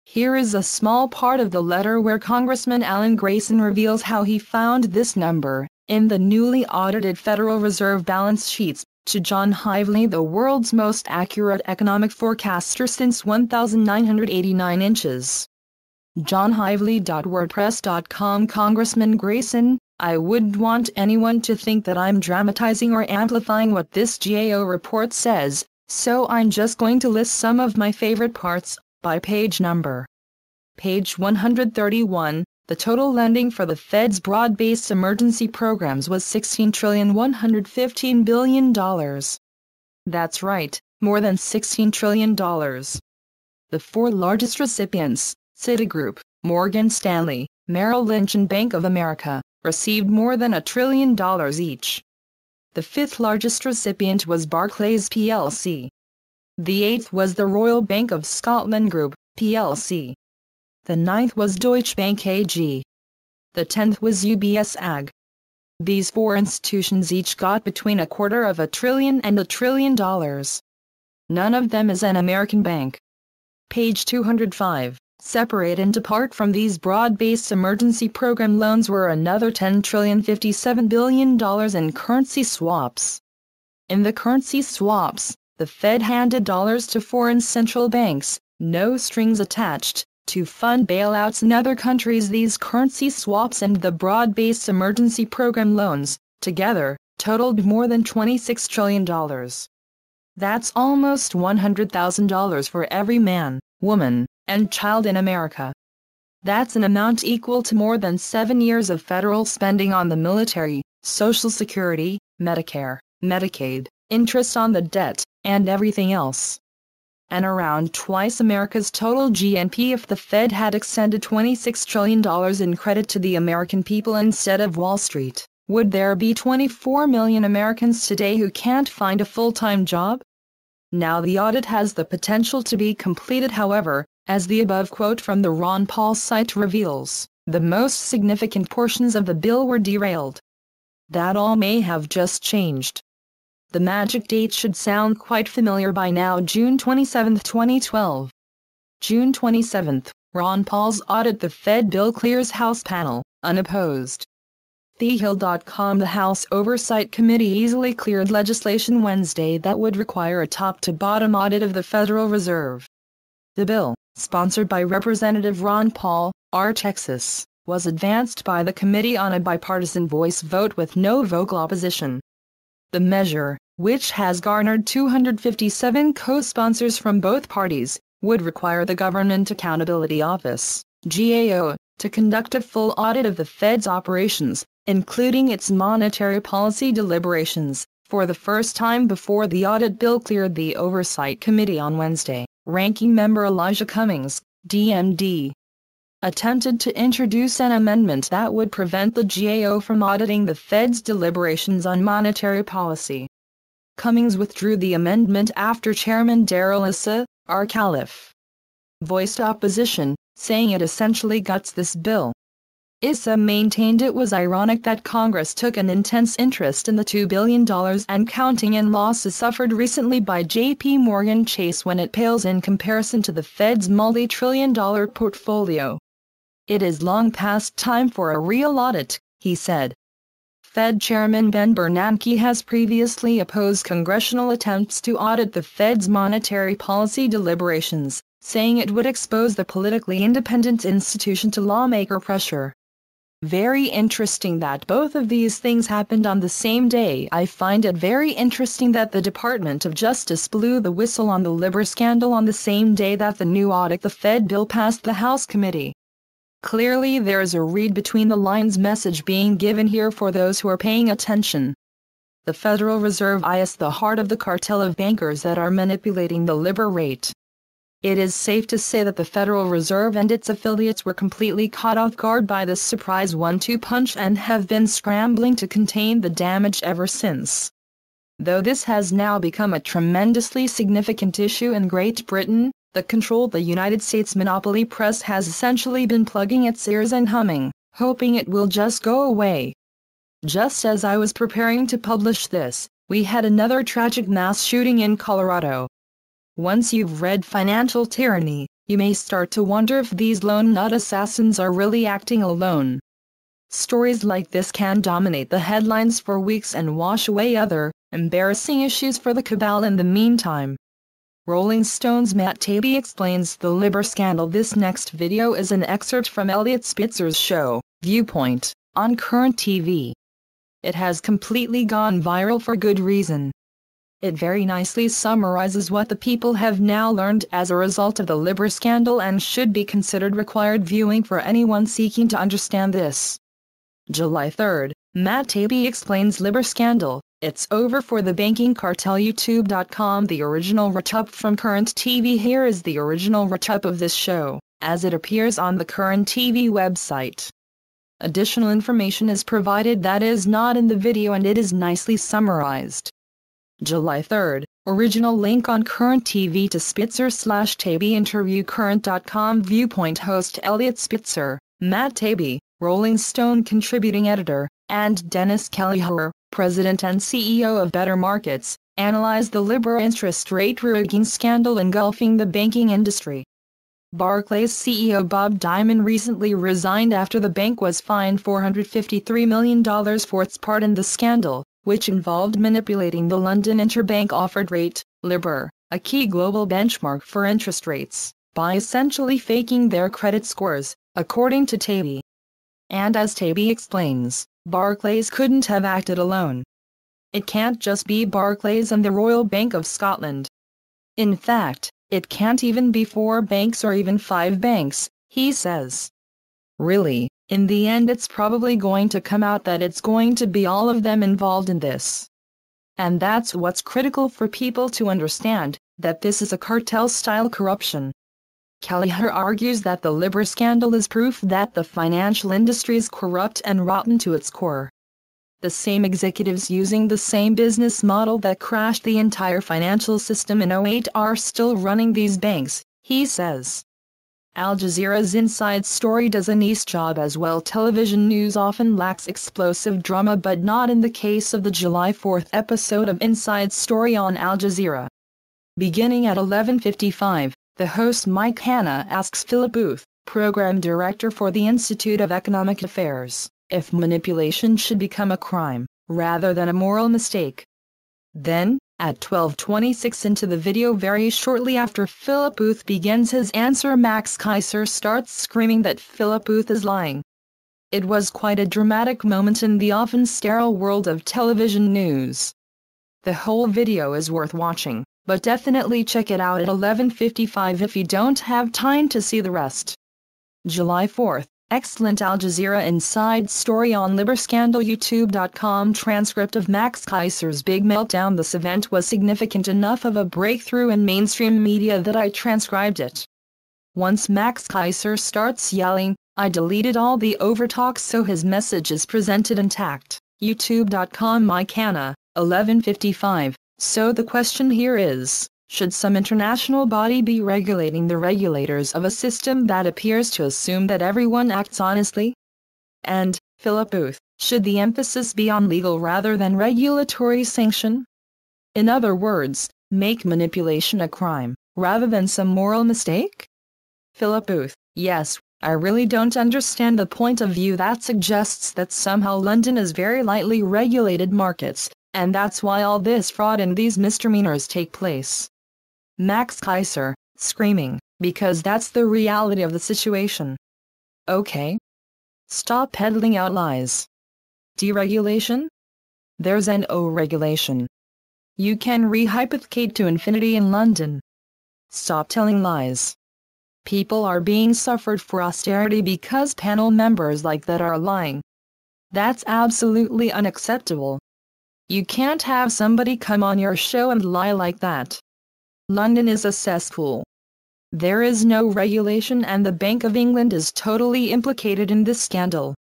Here is a small part of the letter where Congressman Alan Grayson reveals how he found this number in the newly audited Federal Reserve balance sheets, to John Hively, the world's most accurate economic forecaster since 1989 inches. johnhively.wordpress.com. Congressman Grayson, I wouldn't want anyone to think that I'm dramatizing or amplifying what this GAO report says, so I'm just going to list some of my favorite parts, by page number. Page 131, the total lending for the Fed's broad-based emergency programs was $16,115 billion. That's right, more than $16 trillion. The four largest recipients, Citigroup, Morgan Stanley, Merrill Lynch and Bank of America, received more than $1 trillion each. The fifth largest recipient was Barclays plc. The eighth was the Royal Bank of Scotland Group, plc. The ninth was Deutsche Bank AG. The 10th was UBS AG. These four institutions each got between $250 billion and $1 trillion. None of them is an American bank. Page 205. Separate and apart from these broad-based emergency program loans were another $10,057 billion in currency swaps. In the currency swaps, the Fed handed dollars to foreign central banks, no strings attached, to fund bailouts in other countries. These currency swaps and the broad-based emergency program loans, together, totaled more than $26 trillion. That's almost $100,000 for every man, woman, and child in America. That's an amount equal to more than 7 years of federal spending on the military, Social Security, Medicare, Medicaid, interest on the debt, and everything else. And around twice America's total GNP if the Fed had extended $26 trillion in credit to the American people instead of Wall Street. Would there be 24 million Americans today who can't find a full-time job? Now the audit has the potential to be completed. However, as the above quote from the Ron Paul site reveals, the most significant portions of the bill were derailed. That all may have just changed. The magic date should sound quite familiar by now. June 27, 2012. June 27, Ron Paul's audit the Fed bill clears House panel, unopposed. TheHill.com. The House Oversight Committee easily cleared legislation Wednesday that would require a top-to-bottom audit of the Federal Reserve. The bill, sponsored by Representative Ron Paul, R. Texas, was advanced by the committee on a bipartisan voice vote with no vocal opposition. The measure, which has garnered 257 co-sponsors from both parties, would require the Government Accountability Office, GAO, to conduct a full audit of the Fed's operations, including its monetary policy deliberations, for the first time before the audit bill cleared the Oversight Committee on Wednesday. Ranking Member Elijah Cummings, DMD, attempted to introduce an amendment that would prevent the GAO from auditing the Fed's deliberations on monetary policy. Cummings withdrew the amendment after Chairman Darrell Issa, R. Calif, voiced opposition, saying it essentially guts this bill. Issa maintained it was ironic that Congress took an intense interest in the $2 billion and counting in losses suffered recently by J.P. Morgan Chase when it pales in comparison to the Fed's multi-trillion-dollar portfolio. It is long past time for a real audit, he said. Fed Chairman Ben Bernanke has previously opposed congressional attempts to audit the Fed's monetary policy deliberations, saying it would expose the politically independent institution to lawmaker pressure. Very interesting that both of these things happened on the same day. I find it very interesting that the Department of Justice blew the whistle on the Libor scandal on the same day that the new Audit the Fed bill passed the House committee. Clearly there is a read between the lines message being given here for those who are paying attention. The Federal Reserve is the heart of the cartel of bankers that are manipulating the Libor rate. It is safe to say that the Federal Reserve and its affiliates were completely caught off guard by this surprise one-two punch and have been scrambling to contain the damage ever since. Though this has now become a tremendously significant issue in Great Britain, the United States monopoly press has essentially been plugging its ears and humming, hoping it will just go away. Just as I was preparing to publish this, we had another tragic mass shooting in Colorado. Once you've read Financial Tyranny, you may start to wonder if these lone nut assassins are really acting alone. Stories like this can dominate the headlines for weeks and wash away other, embarrassing issues for the cabal in the meantime. Rolling Stone's Matt Taibbi explains the Libor scandal. This next video is an excerpt from Eliot Spitzer's show, Viewpoint, on Current TV. It has completely gone viral for good reason. It very nicely summarizes what the people have now learned as a result of the Libor scandal and should be considered required viewing for anyone seeking to understand this. July 3, Matt Taibbi explains Libor scandal, it's over for the banking cartel. YouTube.com. The original write-up from Current TV. Here is the original write-up of this show, as it appears on the Current TV website. Additional information is provided that is not in the video and it is nicely summarized. July 3, original link on Current TV to Spitzer/Taibbi interview. Current.com. Viewpoint host Eliot Spitzer, Matt Taibbi, Rolling Stone contributing editor, and Dennis Kelleher, president and CEO of Better Markets, analyzed the Libor interest rate rigging scandal engulfing the banking industry. Barclays CEO Bob Dimon recently resigned after the bank was fined $453 million for its part in the scandal, which involved manipulating the London Interbank Offered Rate, Libor, a key global benchmark for interest rates, by essentially faking their credit scores, according to Taibbi. And as Taibbi explains, Barclays couldn't have acted alone. It can't just be Barclays and the Royal Bank of Scotland. In fact, it can't even be 4 banks or even 5 banks, he says. Really, in the end it's probably going to come out that it's going to be all of them involved in this. And that's what's critical for people to understand, that this is a cartel-style corruption. Kelleher argues that the Libor scandal is proof that the financial industry is corrupt and rotten to its core. The same executives using the same business model that crashed the entire financial system in 2008 are still running these banks, he says. Al Jazeera's Inside Story does a nice job as well. Television news often lacks explosive drama, but not in the case of the July 4th episode of Inside Story on Al Jazeera. Beginning at 11:55, the host Mike Hanna asks Philip Booth, program director for the Institute of Economic Affairs, if manipulation should become a crime, rather than a moral mistake. Then, at 12:26 into the video, very shortly after Philip Booth begins his answer, Max Keiser starts screaming that Philip Booth is lying. It was quite a dramatic moment in the often sterile world of television news. The whole video is worth watching, but definitely check it out at 11:55 if you don't have time to see the rest. July 4th, Excellent Al Jazeera inside story on Libor scandal. YouTube.com transcript of Max Keiser's big meltdown. This event was significant enough of a breakthrough in mainstream media that I transcribed it. Once Max Keiser starts yelling, I deleted all the overtalks so his message is presented intact. YouTube.com Mike Hanna, 1155. So the question here is, should some international body be regulating the regulators of a system that appears to assume that everyone acts honestly? And, Philip Booth, should the emphasis be on legal rather than regulatory sanction? In other words, make manipulation a crime, rather than some moral mistake? Philip Booth, yes, I really don't understand the point of view that suggests that somehow London is very lightly regulated markets, and that's why all this fraud and these misdemeanors take place. Max Keiser, screaming, because that's the reality of the situation. Okay. Stop peddling out lies. Deregulation? There's no regulation. You can rehypothecate to infinity in London. Stop telling lies. People are being suffered for austerity because panel members like that are lying. That's absolutely unacceptable. You can't have somebody come on your show and lie like that. London is a cesspool. There is no regulation and the Bank of England is totally implicated in this scandal.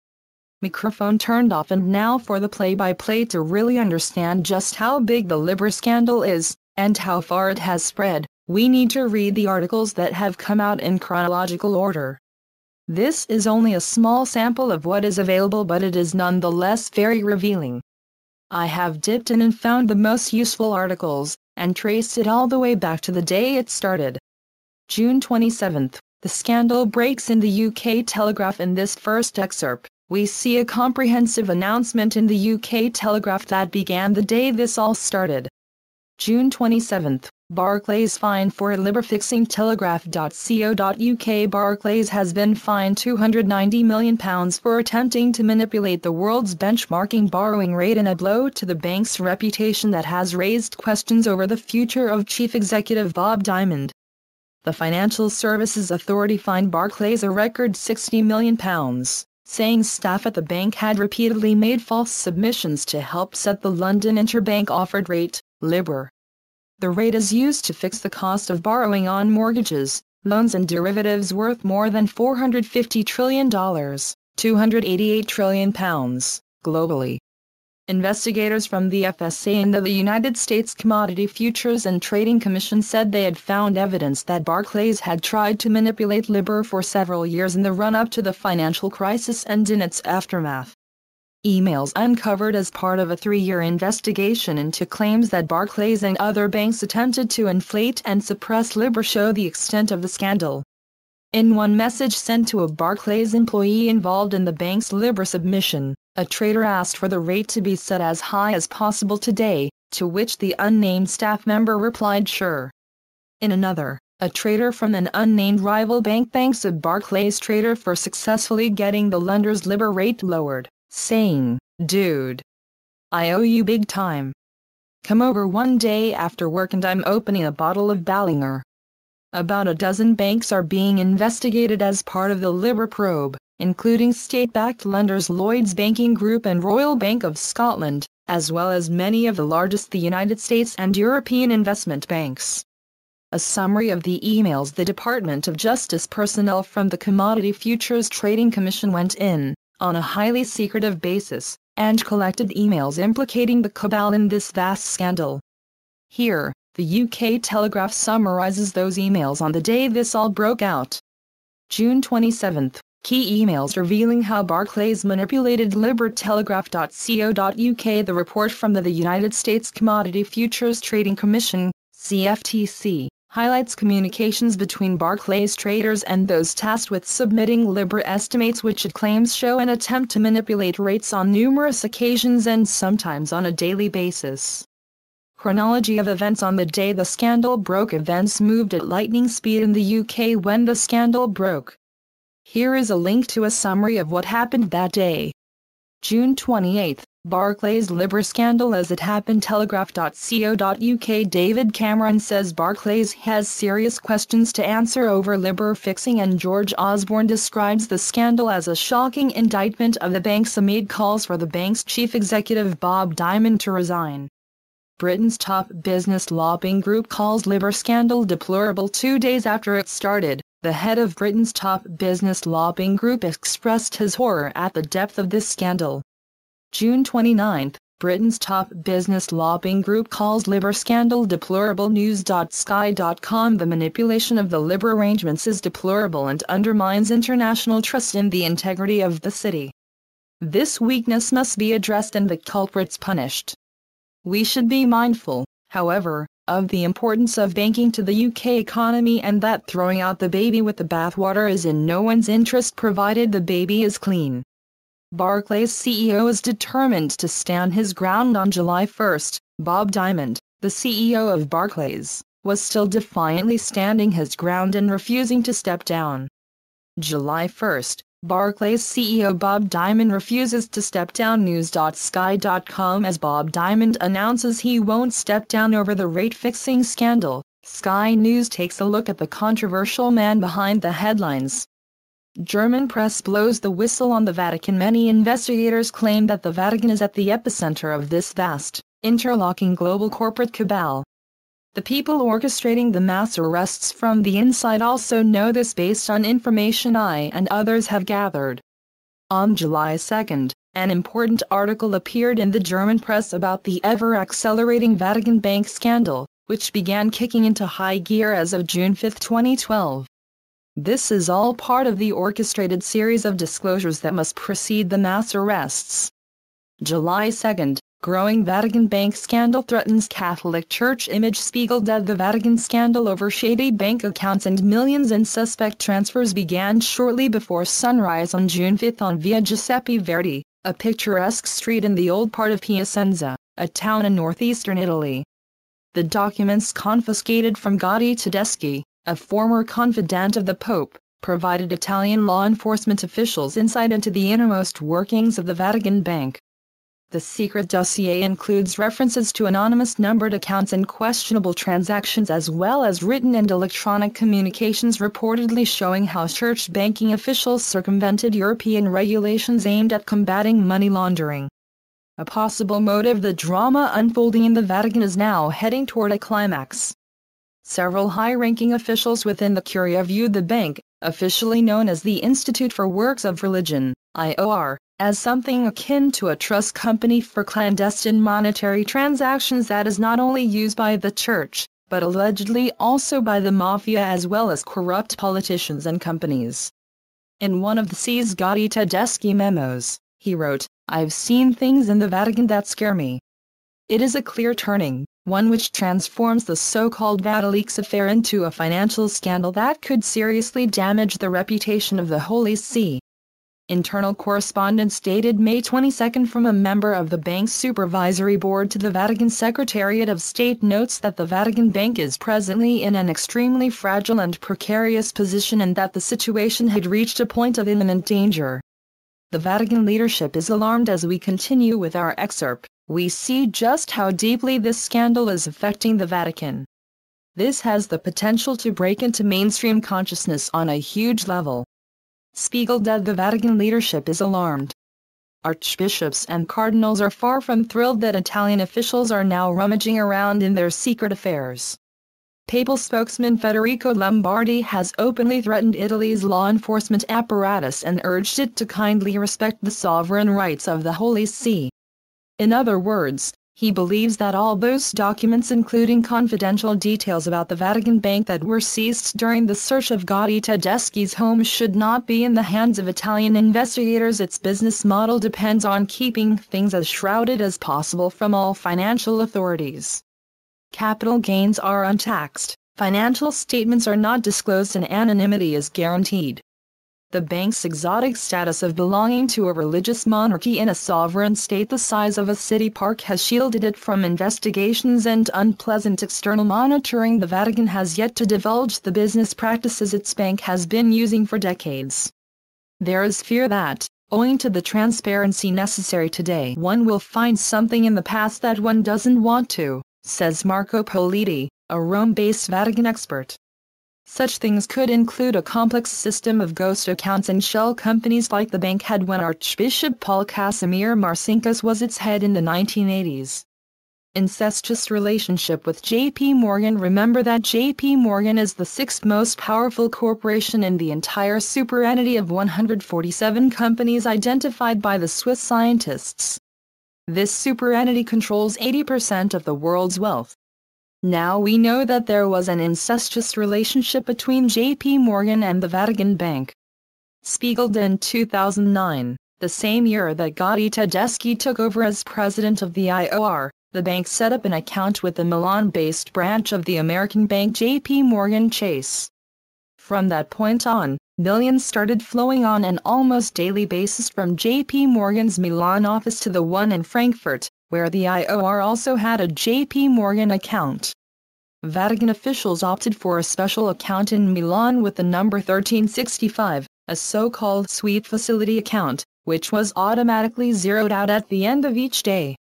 Microphone turned off, and now for the play-by-play to really understand just how big the Libor scandal is, and how far it has spread, we need to read the articles that have come out in chronological order. This is only a small sample of what is available, but it is nonetheless very revealing. I have dipped in and found the most useful articles, and traced it all the way back to the day it started. June 27th, the scandal breaks in the UK Telegraph. In this first excerpt, we see a comprehensive announcement in the UK Telegraph that began the day this all started. June 27th, Barclays fined for Libor fixing Telegraph.co.uk. Barclays has been fined £290 million for attempting to manipulate the world's benchmarking borrowing rate, in a blow to the bank's reputation that has raised questions over the future of Chief Executive Bob Diamond. The Financial Services Authority fined Barclays a record £60 million, saying staff at the bank had repeatedly made false submissions to help set the London Interbank Offered Rate, Libor. The rate is used to fix the cost of borrowing on mortgages, loans and derivatives worth more than $450 trillion, £288 trillion, globally. Investigators from the FSA and the United States Commodity Futures and Trading Commission said they had found evidence that Barclays had tried to manipulate Libor for several years in the run-up to the financial crisis and in its aftermath. Emails uncovered as part of a 3-year investigation into claims that Barclays and other banks attempted to inflate and suppress Libor show the extent of the scandal. In one message sent to a Barclays employee involved in the bank's Libor submission, a trader asked for the rate to be set as high as possible today, to which the unnamed staff member replied sure. In another, a trader from an unnamed rival bank thanks a Barclays trader for successfully getting the lender's Libor rate lowered, saying, "Dude, I owe you big time. Come over one day after work and I'm opening a bottle of Ballinger." About a dozen banks are being investigated as part of the Libor probe, including state-backed lenders Lloyds Banking Group and Royal Bank of Scotland, as well as many of the largest the United States and European investment banks. A summary of the emails: the Department of Justice personnel from the Commodity Futures Trading Commission went in, on a highly secretive basis, and collected emails implicating the cabal in this vast scandal. Here, the UK Telegraph summarizes those emails on the day this all broke out. June 27th, key emails revealing how Barclays manipulated Libor. Telegraph.co.uk. The report from the United States Commodity Futures Trading Commission, CFTC, highlights communications between Barclays traders and those tasked with submitting Libor estimates, which it claims show an attempt to manipulate rates on numerous occasions and sometimes on a daily basis. Chronology of events on the day the scandal broke. Events moved at lightning speed in the UK when the scandal broke. Here is a link to a summary of what happened that day. June 28, Barclays Libra scandal as it happened. Telegraph.co.uk. David Cameron says Barclays has serious questions to answer over Libra fixing, and George Osborne describes the scandal as a shocking indictment of the banks amid calls for the bank's chief executive Bob Diamond to resign. Britain's top business lobbying group calls Libra scandal deplorable 2 days after it started. The head of Britain's top business lobbying group expressed his horror at the depth of this scandal. June 29, Britain's top business lobbying group calls Libra scandal deplorable. News.sky.com. The manipulation of the Libra arrangements is deplorable and undermines international trust in the integrity of the city. This weakness must be addressed and the culprits punished. We should be mindful, however, of the importance of banking to the UK economy, and that throwing out the baby with the bathwater is in no one's interest provided the baby is clean. Barclays CEO is determined to stand his ground. On July 1, Bob Diamond, the CEO of Barclays, was still defiantly standing his ground and refusing to step down. July 1, Barclays CEO Bob Diamond refuses to step down. News.sky.com. As Bob Diamond announces he won't step down over the rate-fixing scandal, Sky News takes a look at the controversial man behind the headlines. German press blows the whistle on the Vatican. Many investigators claim that the Vatican is at the epicenter of this vast, interlocking global corporate cabal. The people orchestrating the mass arrests from the inside also know this based on information I and others have gathered. On July 2, an important article appeared in the German press about the ever-accelerating Vatican bank scandal, which began kicking into high gear as of June 5, 2012. This is all part of the orchestrated series of disclosures that must precede the mass arrests. July 2, growing Vatican bank scandal threatens Catholic Church image. Spiegel. The Vatican scandal over shady bank accounts and millions in suspect transfers began shortly before sunrise on June 5 on Via Giuseppe Verdi, a picturesque street in the old part of Piacenza, a town in northeastern Italy. The documents confiscated from Gotti Tedeschi, a former confidant of the Pope, provided Italian law enforcement officials insight into the innermost workings of the Vatican Bank. The secret dossier includes references to anonymous numbered accounts and questionable transactions, as well as written and electronic communications reportedly showing how church banking officials circumvented European regulations aimed at combating money laundering. A possible motive: the drama unfolding in the Vatican is now heading toward a climax. Several high-ranking officials within the Curia viewed the bank, officially known as the Institute for Works of Religion, IOR, as something akin to a trust company for clandestine monetary transactions that is not only used by the church, but allegedly also by the mafia as well as corrupt politicians and companies. In one of the seized Gotti Tedeschi memos, he wrote, "I've seen things in the Vatican that scare me." It is a clear turning, one which transforms the so-called Vatileaks affair into a financial scandal that could seriously damage the reputation of the Holy See. Internal correspondence dated May 22 from a member of the bank's supervisory board to the Vatican Secretariat of State notes that the Vatican Bank is presently in an extremely fragile and precarious position and that the situation had reached a point of imminent danger. The Vatican leadership is alarmed. As we continue with our excerpt, we see just how deeply this scandal is affecting the Vatican. This has the potential to break into mainstream consciousness on a huge level. Spiegel. The Vatican leadership is alarmed. Archbishops and cardinals are far from thrilled that Italian officials are now rummaging around in their secret affairs. Papal spokesman Federico Lombardi has openly threatened Italy's law enforcement apparatus and urged it to kindly respect the sovereign rights of the Holy See. In other words, he believes that all those documents, including confidential details about the Vatican Bank that were seized during the search of Gotti Tedeschi's home, should not be in the hands of Italian investigators. Its business model depends on keeping things as shrouded as possible from all financial authorities. Capital gains are untaxed, financial statements are not disclosed, and anonymity is guaranteed. The bank's exotic status of belonging to a religious monarchy in a sovereign state the size of a city park has shielded it from investigations and unpleasant external monitoring. The Vatican has yet to divulge the business practices its bank has been using for decades. There is fear that, Owing to the transparency necessary today, one will find something in the past that one doesn't want to, says Marco Politi, a Rome-based Vatican expert. Such things could include a complex system of ghost accounts and shell companies like the bank had when Archbishop Paul Casimir Marcinkus was its head in the 1980s. Incestuous relationship with J.P. Morgan. Remember that J.P. Morgan is the sixth most powerful corporation in the entire superentity of 147 companies identified by the Swiss scientists. This superentity controls 80% of the world's wealth. Now we know that there was an incestuous relationship between J.P. Morgan and the Vatican Bank. Spiegeled in 2009, the same year that Gotti Tedeschi took over as president of the IOR, the bank set up an account with the Milan-based branch of the American bank J.P. Morgan Chase. From that point on, millions started flowing on an almost daily basis from J.P. Morgan's Milan office to the one in Frankfurt, where the IOR also had a J.P. Morgan account. Vatican officials opted for a special account in Milan with the number 1365, a so-called sweep facility account, which was automatically zeroed out at the end of each day.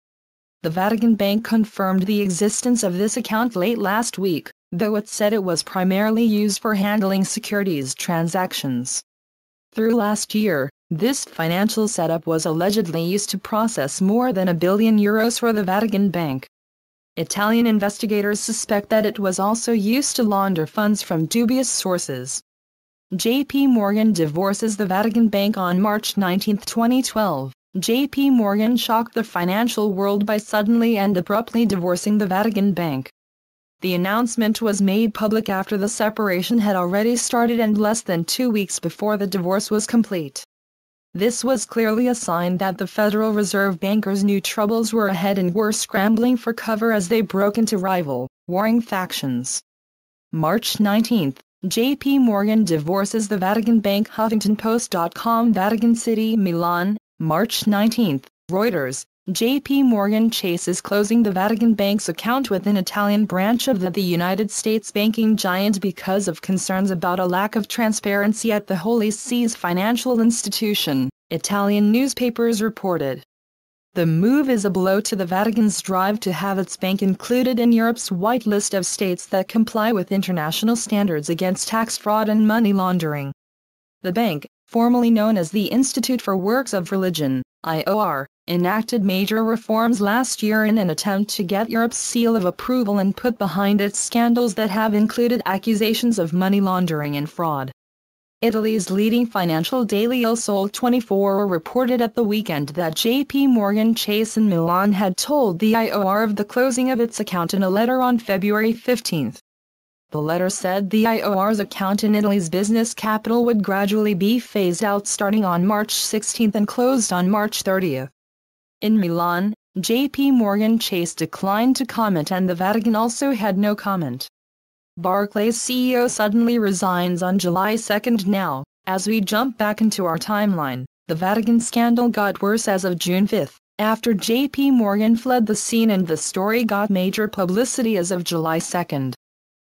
The Vatican Bank confirmed the existence of this account late last week, though it said it was primarily used for handling securities transactions. Through last year, this financial setup was allegedly used to process more than €1 billion for the Vatican Bank. Italian investigators suspect that it was also used to launder funds from dubious sources. J.P. Morgan divorces the Vatican Bank. On March 19, 2012. J.P. Morgan shocked the financial world by suddenly and abruptly divorcing the Vatican Bank. The announcement was made public after the separation had already started and less than 2 weeks before the divorce was complete. This was clearly a sign that the Federal Reserve bankers knew troubles were ahead and were scrambling for cover as they broke into rival, warring factions. March 19. J.P. Morgan divorces the Vatican Bank. HuffingtonPost.com. Vatican City, Milan, March 19. Reuters. J.P. Morgan Chase is closing the Vatican Bank's account with an Italian branch of the United States banking giant because of concerns about a lack of transparency at the Holy See's financial institution, Italian newspapers reported. The move is a blow to the Vatican's drive to have its bank included in Europe's white list of states that comply with international standards against tax fraud and money laundering. The bank, formerly known as the Institute for Works of Religion, IOR, enacted major reforms last year in an attempt to get Europe's seal of approval and put behind its scandals that have included accusations of money laundering and fraud. Italy's leading financial daily Il Sole 24 reported at the weekend that J.P. Morgan Chase in Milan had told the IOR of the closing of its account in a letter on February 15. The letter said the IOR's account in Italy's business capital would gradually be phased out starting on March 16 and closed on March 30. In Milan, J.P. Morgan Chase declined to comment and the Vatican also had no comment. Barclays CEO suddenly resigns on July 2. Now, as we jump back into our timeline, the Vatican scandal got worse as of June 5, after J.P. Morgan fled the scene and the story got major publicity as of July 2.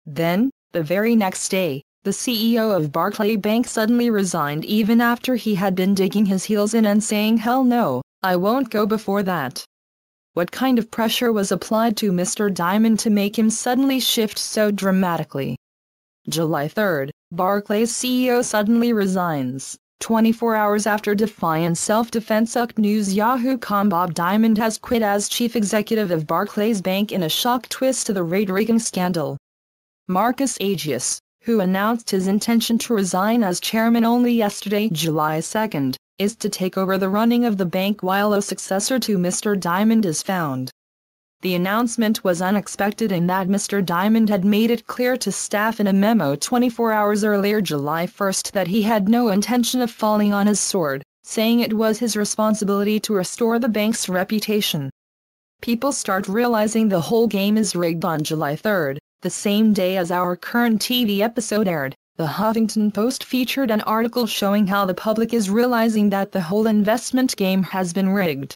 Then, the very next day, the CEO of Barclays Bank suddenly resigned even after he had been digging his heels in and saying hell no, I won't go before that. What kind of pressure was applied to Mr. Diamond to make him suddenly shift so dramatically? July 3, Barclays CEO suddenly resigns. 24 hours after Defiant Self-Defense News Yahoo.com. Bob Diamond has quit as chief executive of Barclays Bank in a shock twist to the rate-rigging scandal. Marcus Agius, who announced his intention to resign as chairman only yesterday, July 2, is to take over the running of the bank while a successor to Mr. Diamond is found. The announcement was unexpected in that Mr. Diamond had made it clear to staff in a memo 24 hours earlier, July 1, that he had no intention of falling on his sword, saying it was his responsibility to restore the bank's reputation. People start realizing the whole game is rigged on July 3, the same day as our current TV episode aired. The Huffington Post featured an article showing how the public is realizing that the whole investment game has been rigged.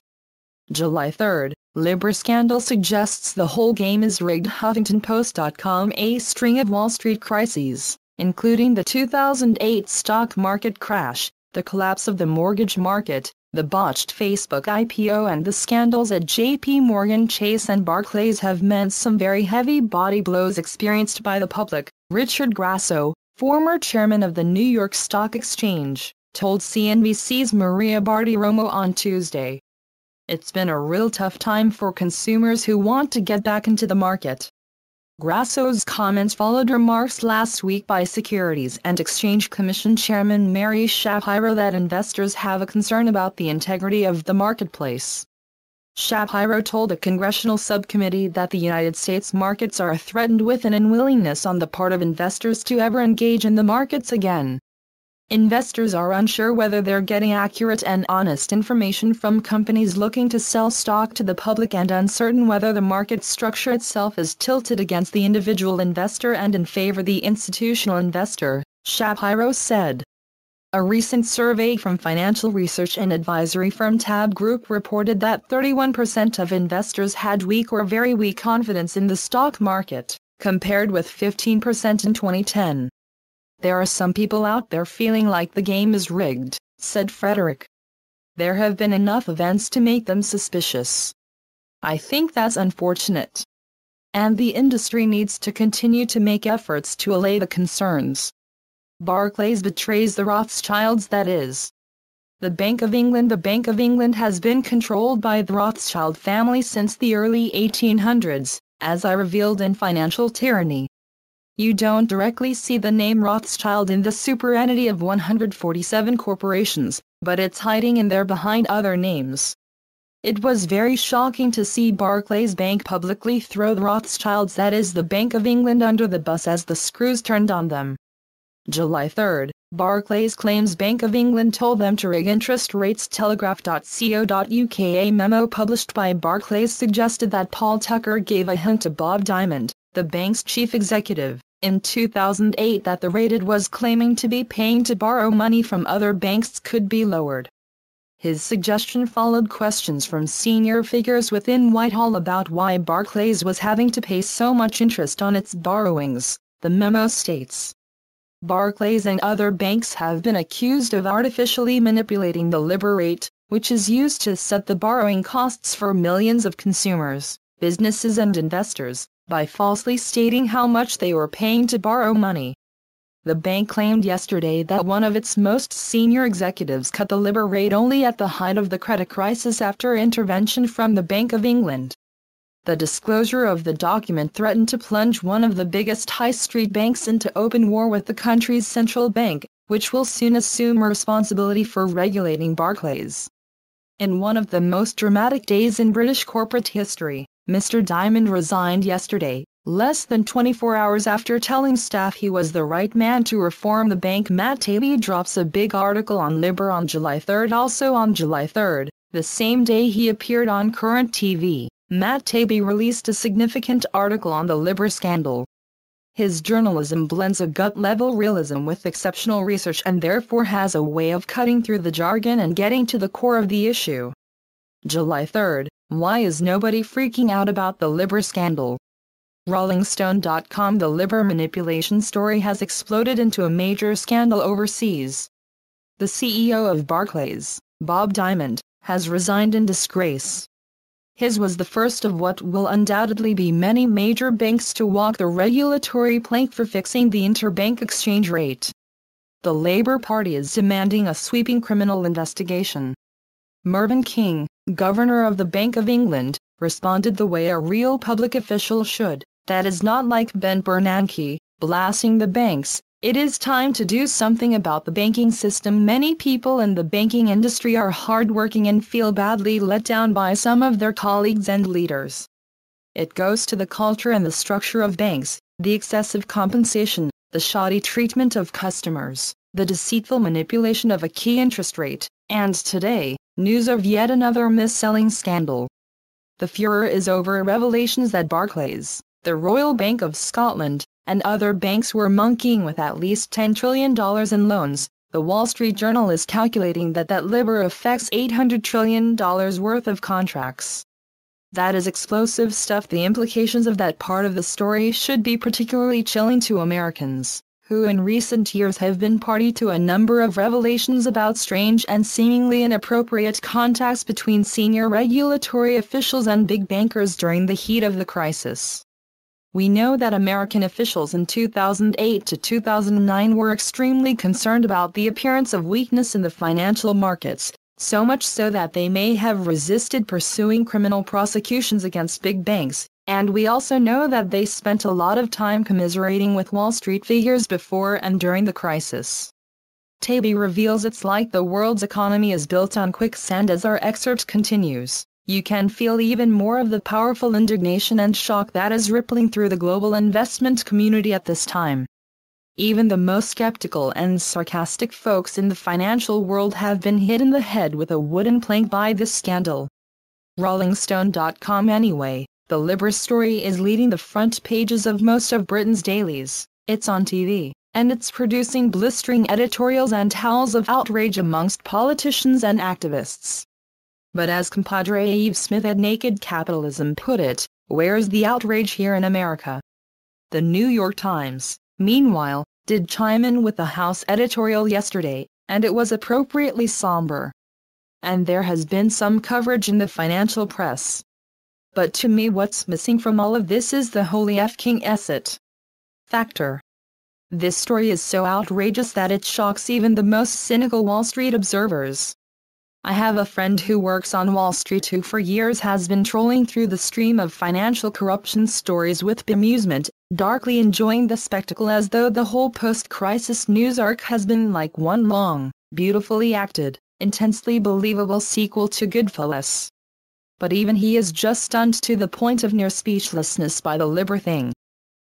July 3, Libra scandal suggests the whole game is rigged. HuffingtonPost.com. A string of Wall Street crises, including the 2008 stock market crash, The collapse of the mortgage market, the botched Facebook IPO and the scandals at JP Morgan Chase and Barclays have meant some very heavy body blows experienced by the public, Richard Grasso, former chairman of the New York Stock Exchange, told CNBC's Maria Bartiromo on Tuesday. It's been a real tough time for consumers who want to get back into the market. Grasso's comments followed remarks last week by Securities and Exchange Commission Chairman Mary Shapiro that investors have a concern about the integrity of the marketplace. Shapiro told a congressional subcommittee that the United States markets are threatened with an unwillingness on the part of investors to ever engage in the markets again. Investors are unsure whether they're getting accurate and honest information from companies looking to sell stock to the public and uncertain whether the market structure itself is tilted against the individual investor and in favor of the institutional investor, Shapiro said. A recent survey from financial research and advisory firm Tab Group reported that 31% of investors had weak or very weak confidence in the stock market, compared with 15% in 2010. There are some people out there feeling like the game is rigged, said Frederick. There have been enough events to make them suspicious. I think that's unfortunate. And the industry needs to continue to make efforts to allay the concerns. Barclays betrays the Rothschilds, that is. The Bank of England has been controlled by the Rothschild family since the early 1800s, as I revealed in Financial Tyranny. You don't directly see the name Rothschild in the superentity of 147 corporations, but it's hiding in there behind other names. It was very shocking to see Barclays Bank publicly throw the Rothschilds, that is the Bank of England, under the bus as the screws turned on them. July 3, Barclays claims Bank of England told them to rig interest rates. Telegraph.co.uk. A memo published by Barclays suggested that Paul Tucker gave a hint to Bob Diamond, the bank's chief executive, in 2008 that the rate it was claiming to be paying to borrow money from other banks could be lowered. His suggestion followed questions from senior figures within Whitehall about why Barclays was having to pay so much interest on its borrowings, the memo states. Barclays and other banks have been accused of artificially manipulating the LIBOR rate, which is used to set the borrowing costs for millions of consumers, businesses and investors, by falsely stating how much they were paying to borrow money. The bank claimed yesterday that one of its most senior executives cut the LIBOR rate only at the height of the credit crisis after intervention from the Bank of England. The disclosure of the document threatened to plunge one of the biggest high street banks into open war with the country's central bank, which will soon assume responsibility for regulating Barclays. In one of the most dramatic days in British corporate history, Mr. Diamond resigned yesterday, less than 24 hours after telling staff he was the right man to reform the bank. Matt Taibbi drops a big article on LIBOR on July 3. Also on July 3, the same day he appeared on Current TV, Matt Taibbi released a significant article on the LIBOR scandal. His journalism blends a gut-level realism with exceptional research and therefore has a way of cutting through the jargon and getting to the core of the issue. July 3. Why is nobody freaking out about the LIBOR scandal? RollingStone.com. The LIBOR manipulation story has exploded into a major scandal overseas. The CEO of Barclays, Bob Diamond, has resigned in disgrace. His was the first of what will undoubtedly be many major banks to walk the regulatory plank for fixing the interbank exchange rate. The Labour Party is demanding a sweeping criminal investigation. Mervyn King, Governor of the Bank of England, responded the way a real public official should, that is not like Ben Bernanke, blasting the banks. It is time to do something about the banking system. Many people in the banking industry are hardworking and feel badly let down by some of their colleagues and leaders. It goes to the culture and the structure of banks, the excessive compensation, the shoddy treatment of customers, the deceitful manipulation of a key interest rate, and today, news of yet another mis-selling scandal. The furor is over revelations that Barclays, the Royal Bank of Scotland, and other banks were monkeying with at least $10 trillion in loans. The Wall Street Journal is calculating that LIBOR affects $800 trillion worth of contracts. That is explosive stuff. The implications of that part of the story should be particularly chilling to Americans, who in recent years have been party to a number of revelations about strange and seemingly inappropriate contacts between senior regulatory officials and big bankers during the heat of the crisis. We know that American officials in 2008 to 2009 were extremely concerned about the appearance of weakness in the financial markets, so much so that they may have resisted pursuing criminal prosecutions against big banks, and we also know that they spent a lot of time commiserating with Wall Street figures before and during the crisis. Taibbi reveals it's like the world's economy is built on quicksand. As our excerpt continues, you can feel even more of the powerful indignation and shock that is rippling through the global investment community at this time. Even the most skeptical and sarcastic folks in the financial world have been hit in the head with a wooden plank by this scandal. RollingStone.com anyway, the Libra story is leading the front pages of most of Britain's dailies. It's on TV, and it's producing blistering editorials and howls of outrage amongst politicians and activists. But as compadre Eve Smith at Naked Capitalism put it, where's the outrage here in America? The New York Times, meanwhile, did chime in with the House editorial yesterday, and it was appropriately somber. And there has been some coverage in the financial press. But to me, what's missing from all of this is the holy fking asset factor. This story is so outrageous that it shocks even the most cynical Wall Street observers. I have a friend who works on Wall Street who for years has been trolling through the stream of financial corruption stories with bemusement, darkly enjoying the spectacle as though the whole post-crisis news arc has been like one long, beautifully acted, intensely believable sequel to Goodfellas. But even he is just stunned to the point of near speechlessness by the Libra thing.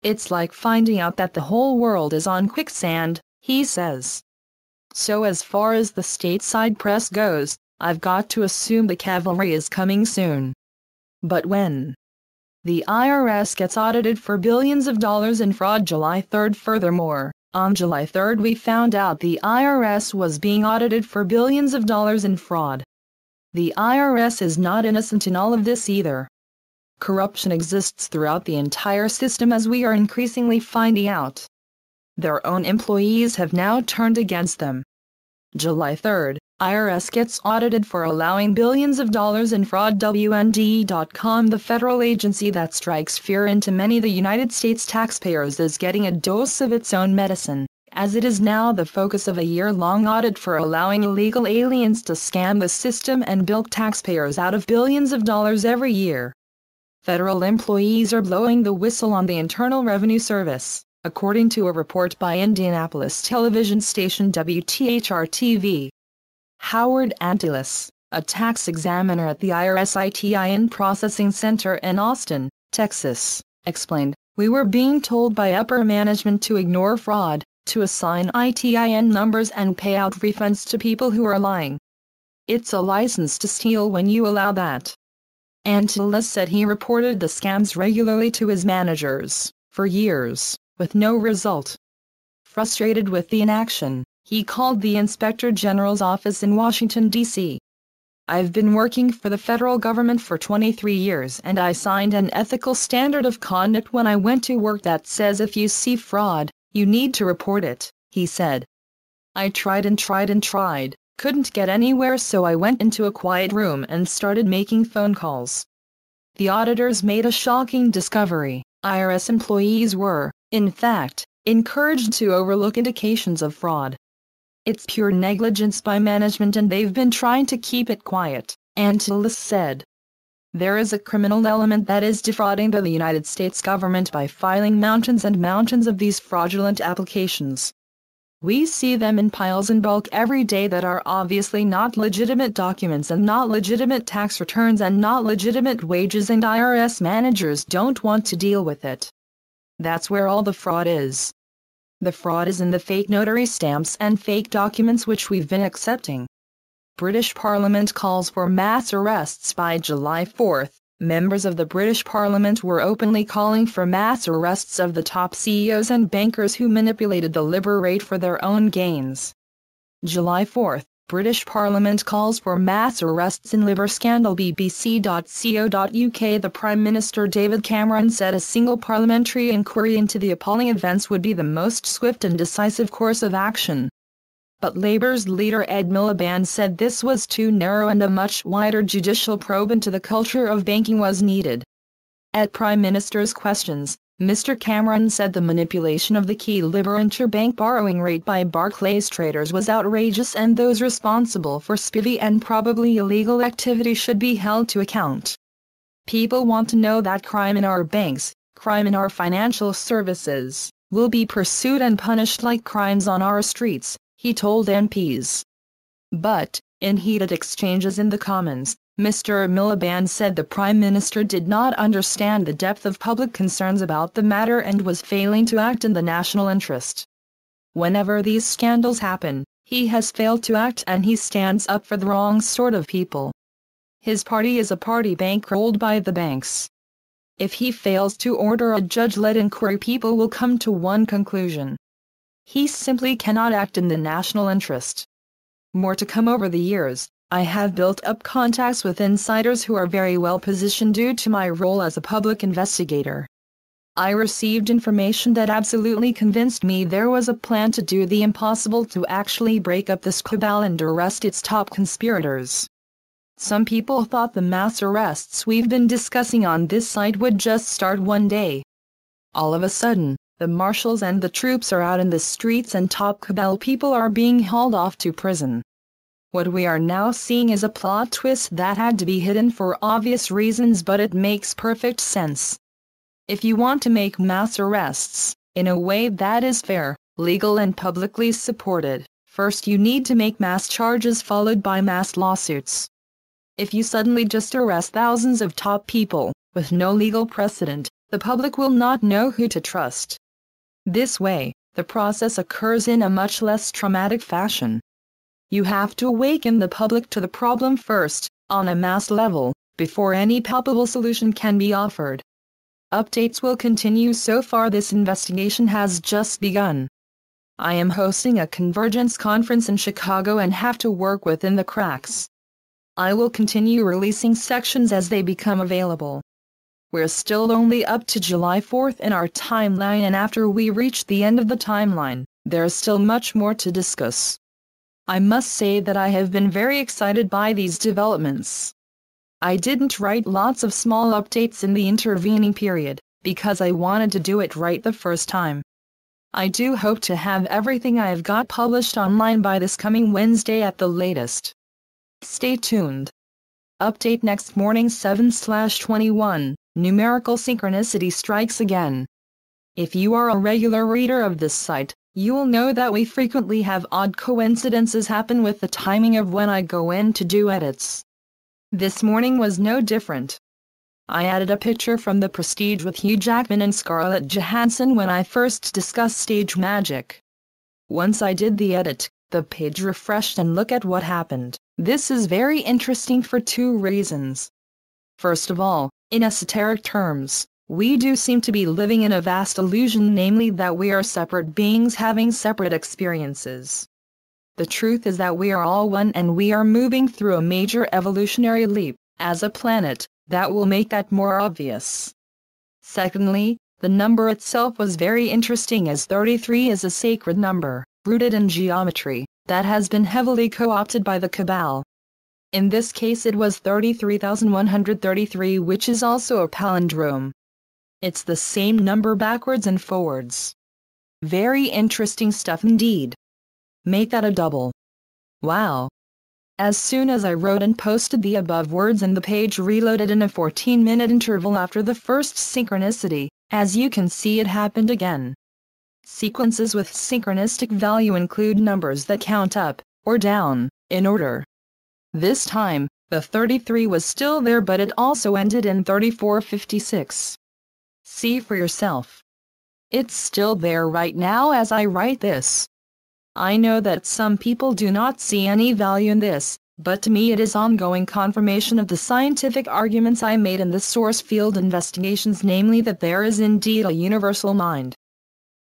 It's like finding out that the whole world is on quicksand, he says. So as far as the stateside press goes, I've got to assume the cavalry is coming soon. But when? The IRS gets audited for billions of dollars in fraud July 3rd. Furthermore, on July 3rd we found out the IRS was being audited for billions of dollars in fraud. The IRS is not innocent in all of this either. Corruption exists throughout the entire system, as we are increasingly finding out. Their own employees have now turned against them. July 3rd, IRS gets audited for allowing billions of dollars in fraud. WND.com, the federal agency that strikes fear into many of the United States taxpayers, is getting a dose of its own medicine, as it is now the focus of a year-long audit for allowing illegal aliens to scam the system and bilk taxpayers out of billions of dollars every year. Federal employees are blowing the whistle on the Internal Revenue Service, according to a report by Indianapolis television station WTHR-TV. Howard Antilis, a tax examiner at the IRS ITIN Processing Center in Austin, Texas, explained, "We were being told by upper management to ignore fraud, to assign ITIN numbers and pay out refunds to people who are lying. It's a license to steal when you allow that." Antilis said he reported the scams regularly to his managers, for years, with no result. Frustrated with the inaction, he called the Inspector General's office in Washington, D.C. "I've been working for the federal government for 23 years, and I signed an ethical standard of conduct when I went to work that says if you see fraud, you need to report it," he said. "I tried and tried and tried, couldn't get anywhere, so I went into a quiet room and started making phone calls." The auditors made a shocking discovery. IRS employees were, in fact, encouraged to overlook indications of fraud. "It's pure negligence by management and they've been trying to keep it quiet," Antilis said. "There is a criminal element that is defrauding the United States government by filing mountains and mountains of these fraudulent applications. We see them in piles in bulk every day that are obviously not legitimate documents and not legitimate tax returns and not legitimate wages, and IRS managers don't want to deal with it. That's where all the fraud is. The fraud is in the fake notary stamps and fake documents which we've been accepting." British Parliament calls for mass arrests by July 4th. Members of the British Parliament were openly calling for mass arrests of the top CEOs and bankers who manipulated the Libra rate for their own gains. July 4th, British Parliament calls for mass arrests in liver scandal. BBC.co.uk. The Prime Minister David Cameron said a single parliamentary inquiry into the appalling events would be the most swift and decisive course of action. But Labour's leader Ed Miliband said this was too narrow and a much wider judicial probe into the culture of banking was needed. At Prime Minister's questions, Mr. Cameron said the manipulation of the key liver interbank borrowing rate by Barclays traders was outrageous and those responsible for spivvy and probably illegal activity should be held to account. People want to know that crime in our banks, crime in our financial services, will be pursued and punished like crimes on our streets, he told MPs. But, in heated exchanges in the Commons, Mr. Miliband said the Prime Minister did not understand the depth of public concerns about the matter and was failing to act in the national interest. Whenever these scandals happen, he has failed to act and he stands up for the wrong sort of people. His party is a party bankrolled by the banks. If he fails to order a judge-led inquiry, people will come to one conclusion. He simply cannot act in the national interest. More to come over the years. I have built up contacts with insiders who are very well positioned due to my role as a public investigator. I received information that absolutely convinced me there was a plan to do the impossible to actually break up this cabal and arrest its top conspirators. Some people thought the mass arrests we've been discussing on this site would just start one day. All of a sudden, the marshals and the troops are out in the streets and top cabal people are being hauled off to prison. What we are now seeing is a plot twist that had to be hidden for obvious reasons, but it makes perfect sense. If you want to make mass arrests, in a way that is fair, legal and publicly supported, first you need to make mass charges followed by mass lawsuits. If you suddenly just arrest thousands of top people, with no legal precedent, the public will not know who to trust. This way, the process occurs in a much less traumatic fashion. You have to awaken the public to the problem first, on a mass level, before any palpable solution can be offered. Updates will continue. So far this investigation has just begun. I am hosting a convergence conference in Chicago and have to work within the cracks. I will continue releasing sections as they become available. We're still only up to July 4th in our timeline, and after we reach the end of the timeline, there's still much more to discuss. I must say that I have been very excited by these developments. I didn't write lots of small updates in the intervening period, because I wanted to do it right the first time. I do hope to have everything I have got published online by this coming Wednesday at the latest. Stay tuned. Update next morning 7/21, numerical synchronicity strikes again. If you are a regular reader of this site, you will know that we frequently have odd coincidences happen with the timing of when I go in to do edits. This morning was no different. I added a picture from The Prestige with Hugh Jackman and Scarlett Johansson when I first discussed stage magic. Once I did the edit, the page refreshed and look at what happened. This is very interesting for two reasons. First of all, in esoteric terms, we do seem to be living in a vast illusion, namely that we are separate beings having separate experiences. The truth is that we are all one and we are moving through a major evolutionary leap, as a planet, that will make that more obvious. Secondly, the number itself was very interesting, as 33 is a sacred number, rooted in geometry, that has been heavily co-opted by the cabal. In this case it was 33,133, which is also a palindrome. It's the same number backwards and forwards. Very interesting stuff indeed. Make that a double. Wow. As soon as I wrote and posted the above words, and the page reloaded in a 14-minute interval after the first synchronicity, as you can see, it happened again. Sequences with synchronistic value include numbers that count up, or down, in order. This time, the 33 was still there, but it also ended in 3456. See for yourself. It's still there right now as I write this. I know that some people do not see any value in this, but to me it is ongoing confirmation of the scientific arguments I made in the source field investigations, namely that there is indeed a universal mind.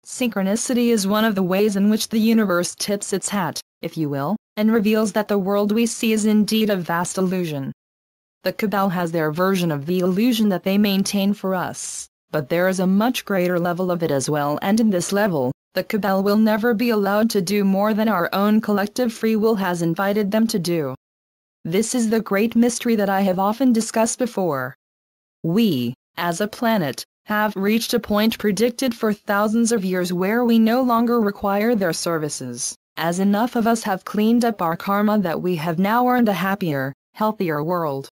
Synchronicity is one of the ways in which the universe tips its hat, if you will, and reveals that the world we see is indeed a vast illusion. The Cabal has their version of the illusion that they maintain for us, but there is a much greater level of it as well, and in this level, the Cabal will never be allowed to do more than our own collective free will has invited them to do. This is the great mystery that I have often discussed before. We, as a planet, have reached a point predicted for thousands of years where we no longer require their services, as enough of us have cleaned up our karma that we have now earned a happier, healthier world.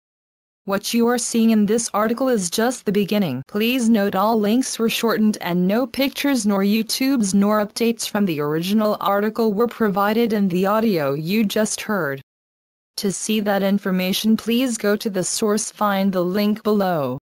What you are seeing in this article is just the beginning. Please note all links were shortened and no pictures nor YouTubes nor updates from the original article were provided in the audio you just heard. To see that information, please go to the source, find the link below.